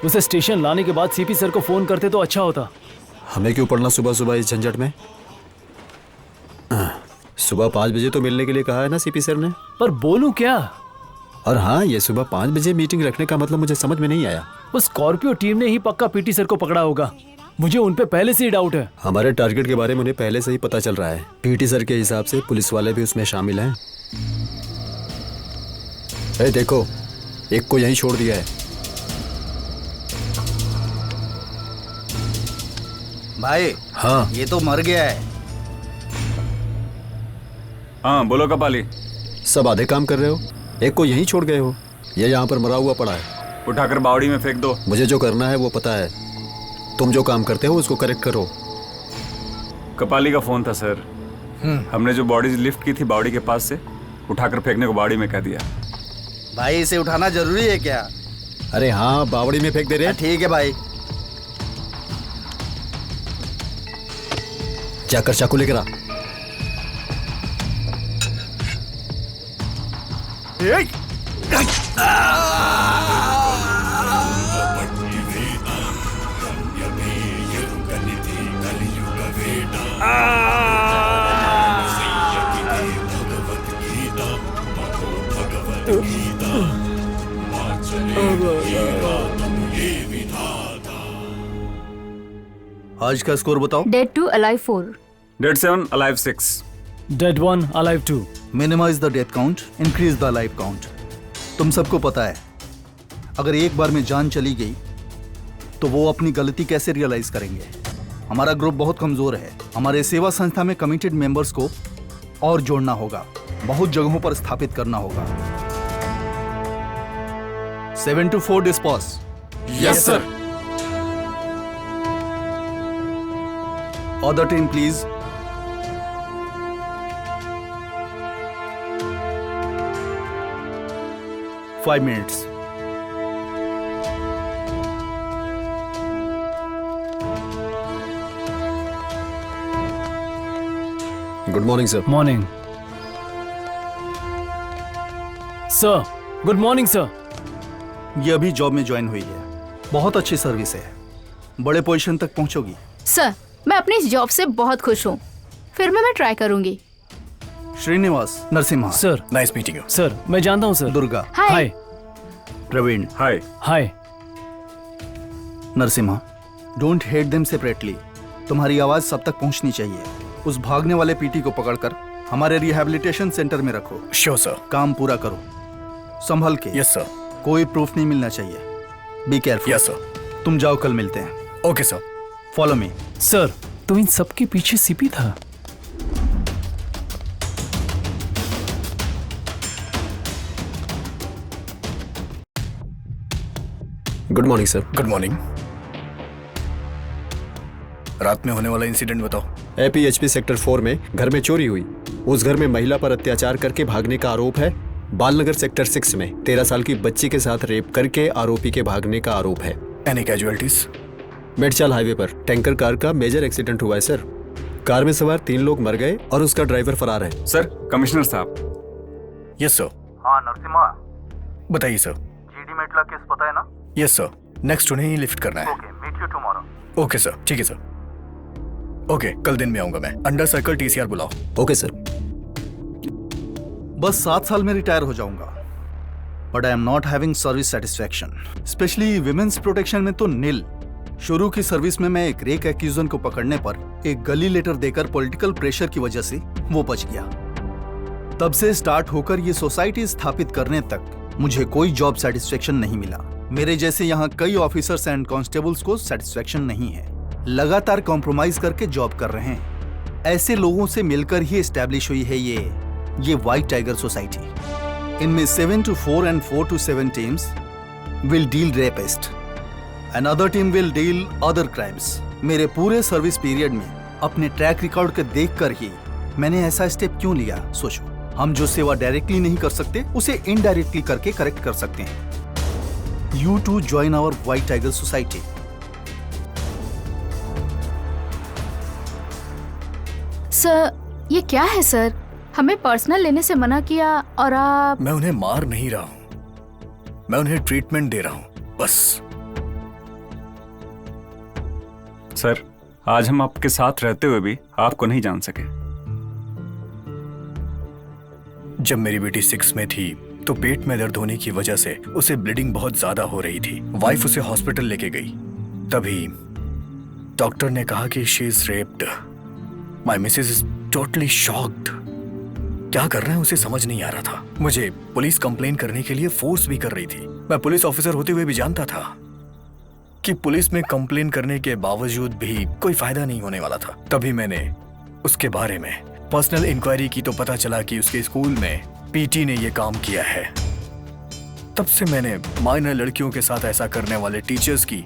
उसे स्टेशन लाने के बाद सीपी सर को फोन करते तो अच्छा होता। हमें क्यों पढ़ना सुबह सुबह इस झंझट में? सुबह 5 बजे तो मिलने के लिए कहा है ना सीपी सर ने। पर बोलूं क्या? और हाँ, ये सुबह 5 बजे मीटिंग रखने का मतलब मुझे समझ में नहीं आया। वो स्कॉर्पियो टीम ने ही पक्का पीटी सर को पकड़ा होगा, मुझे उन पे पहले से ही डाउट है। हमारे टारगेट के बारे में उन्हें पहले से ही पता चल रहा है। पीटी सर के हिसाब से पुलिस वाले भी उसमें शामिल हैं। देखो, एक को यहीं छोड़ दिया है। भाई हाँ ये तो मर गया है। हाँ बोलो कपाली। सब आधे काम कर रहे हो, एक को यहीं छोड़ गए हो। ये यहाँ पर मरा हुआ पड़ा है। उठाकर बावड़ी में फेंक दो। मुझे जो करना है वो पता है, तुम जो काम करते हो उसको करेक्ट करो। कपाली का फोन था सर। हमने जो बॉडी लिफ्ट की थी बावड़ी के पास से, उठाकर फेंकने को बावड़ी में कह दिया। भाई इसे उठाना जरूरी है क्या? अरे हाँ, बावड़ी में फेंक दे रहे। ठीक है भाई। जाकर चाकू लेकर आ। आज का स्कोर बताओ। Dead 2 alive 4। Dead 7 alive 6। Dead 1 alive 2। Minimise the death count, increase the life count. तुम सबको पता है अगर एक बार में जान चली गई तो वो अपनी गलती कैसे रियलाइज करेंगे। हमारा ग्रुप बहुत कमजोर है। हमारे सेवा संस्था में कमिटेड मेंबर्स को और जोड़ना होगा, बहुत जगहों पर स्थापित करना होगा। 7 to 4 dispose. Yes sir. Other team, please. Five minutes. Good morning sir. Morning sir. Good morning sir. ये अभी जॉब में ज्वाइन हुई है, बहुत अच्छी सर्विस है, बड़े पोजीशन तक पहुंचोगी। सर मैं अपनी इस जॉब से बहुत खुश हूँ, फिर मैं ट्राई करूंगी। Srinivas Narasimha. Sir nice meeting you. Sir मैं जानता हूँ सर। Durga. Hi. Praveen. Hi. Hi. Narasimha, don't hate them separately. तुम्हारी आवाज सब तक पहुंचनी चाहिए। उस भागने वाले पीटी को पकड़कर हमारे रिहैबिलिटेशन सेंटर में रखो। Sure sir. काम पूरा करो, संभल के। Yes sir. कोई प्रूफ नहीं मिलना चाहिए। Be careful. Yes sir. तुम जाओ, कल मिलते हैं। Okay sir. फॉलो मी। सर तो इन सबके पीछे सीपी था। Good morning sir. Good morning. रात में होने वाला इंसिडेंट बताओ। APHP सेक्टर 4 में घर में चोरी हुई। उस घर में महिला पर अत्याचार करके भागने का आरोप है। बालनगर सेक्टर 6 में 13 साल की बच्ची के साथ रेप करके आरोपी के भागने का आरोप है। Any casualties? मेडचाल हाईवे पर टैंकर कार का मेजर एक्सीडेंट हुआ है सर। कार में सवार 3 लोग मर गए और उसका ड्राइवर फरार है। सर कमिश्नर साहब। Yes sir. हाँ नरसिम्हा, बताइए सर। जीडी मेटला केस पता है ना? Yes sir. नेक्स्ट उन्हें ही लिफ्ट करना है। Okay, meet you tomorrow. Okay sir, ठीक है सर। ओके, कल दिन में आऊंगा मैं। अंडर सर्कल TCR बुलाओ। Okay sir. बस 7 साल में रिटायर हो जाऊंगा, but I am not having service satisfaction, specially women's protection में तो नील। शुरू की सर्विस में मैं एक रेक एक्यूजन को पकड़ने पर एक गली लेटर देकर पॉलिटिकल प्रेशर की वजह से वो बच गया। तब से स्टार्ट होकर ये सोसाइटी स्थापित करने तक मुझे कोई जॉब सेटिस्फैक्शन नहीं मिला। मेरे जैसे यहाँ कई ऑफिसर्स एंड कांस्टेबल्स को सेटिस्फैक्शन नहीं है, लगातार कॉम्प्रोमाइज करके जॉब कर रहे हैं। ऐसे लोगों से मिलकर ही एस्टैब्लिश हुई है ये व्हाइट टाइगर सोसाइटी। इनमें 7 to 4 and 4 to 7 teams will deal rapist. Another team will deal other crimes. मेरे पूरे सर्विस पीरियड में अपने ट्रैक रिकॉर्ड को देखकर ही मैंने ऐसा स्टेप क्यों लिया। सोचो, हम जो सेवा डायरेक्टली नहीं कर सकते उसे इनडायरेक्टली करके करेक्ट कर सकते हैं। You too join our White Tiger Society. Sir ये क्या है सर? हमें पर्सनल लेने से मना किया और आप। मैं उन्हें मार नहीं रहा हूं, मैं उन्हें ट्रीटमेंट दे रहा हूं बस। सर आज हम आपके साथ रहते हुए भी आपको नहीं जान सके। जब मेरी बेटी 6 में थी तो पेट में दर्द होने की वजह से उसे ब्लीडिंग बहुत ज्यादा हो रही थी। वाइफ उसे हॉस्पिटल लेके गई, तभी डॉक्टर ने कहा कि she is raped. My Mrs is totally shocked. क्या कर रहे हैं उसे समझ नहीं आ रहा था। मुझे पुलिस कंप्लेन करने के लिए फोर्स भी कर रही थी। मैं पुलिस ऑफिसर होते हुए भी जानता था कि पुलिस में कंप्लेन करने के बावजूद भी कोई फायदा नहीं होने वाला था। तभी मैंने उसके बारे में पर्सनल इंक्वायरी की तो पता चला कि उसके स्कूल में पीटी ने ये काम किया है। तब से मैंने माइनर लड़कियों के साथ ऐसा करने वाले टीचर्स की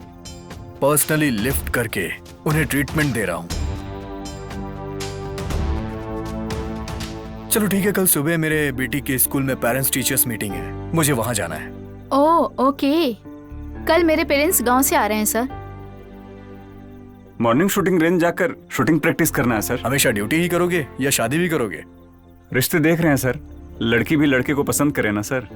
पर्सनली लिफ्ट करके उन्हें ट्रीटमेंट दे रहा हूं। चलो ठीक है, कल सुबह मेरे बेटी के स्कूल में पेरेंट्स टीचर्स मीटिंग है, मुझे वहां जाना है। ओह ओके, कल मेरे पेरेंट्स गांव से आ रहे हैं सर। मॉर्निंग शूटिंग रेंज जाकर शूटिंग प्रैक्टिस करना है सर। हमेशा ड्यूटी ही करोगे या शादी भी करोगे? रिश्ते देख रहे हैं सर, लड़की भी लड़के को पसंद करे ना सर।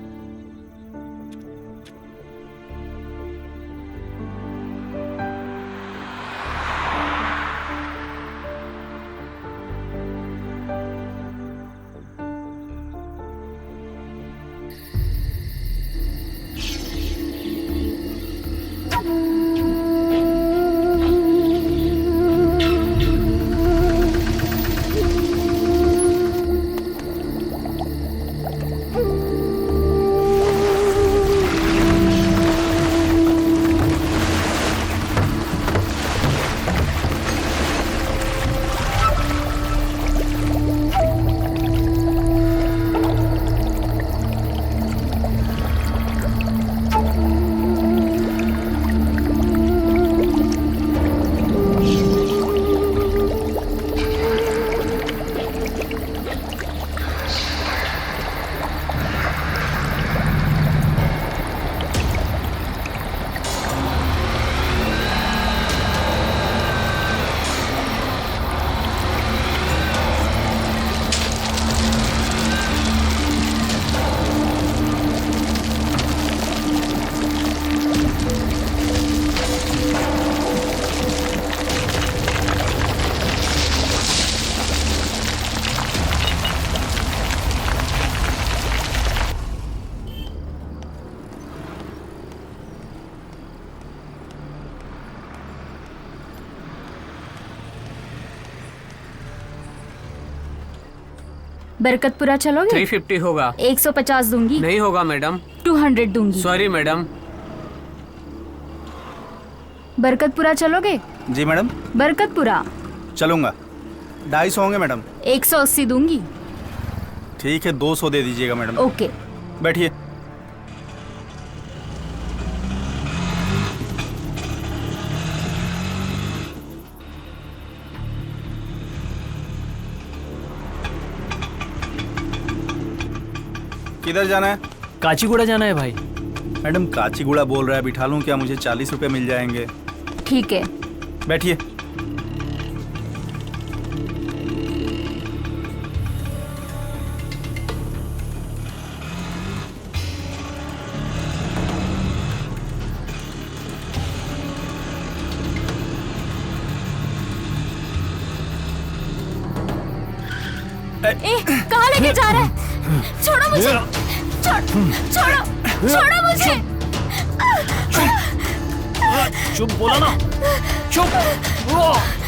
बरकतपुरा चलोगे? 350 होगा। 150 दूंगी। नहीं होगा मैडम। 200 दूंगी। Sorry madam. बरकतपुरा चलोगे? जी मैडम। बरकतपुरा चलूंगा। 250 होंगे मैडम। 180 दूंगी। ठीक है, 200 दे दीजिएगा मैडम। ओके, बैठिए। किधर जाना है? काचीगुड़ा जाना है भाई। मैडम काचीगुड़ा बोल रहा है, बिठा लूं क्या? मुझे 40 रुपए मिल जाएंगे। ठीक है, बैठिए। कहाँ लेके जा रहा है? छोड़ो मुझे, छोड़ो मुझे। चुप बोला ना, चुप।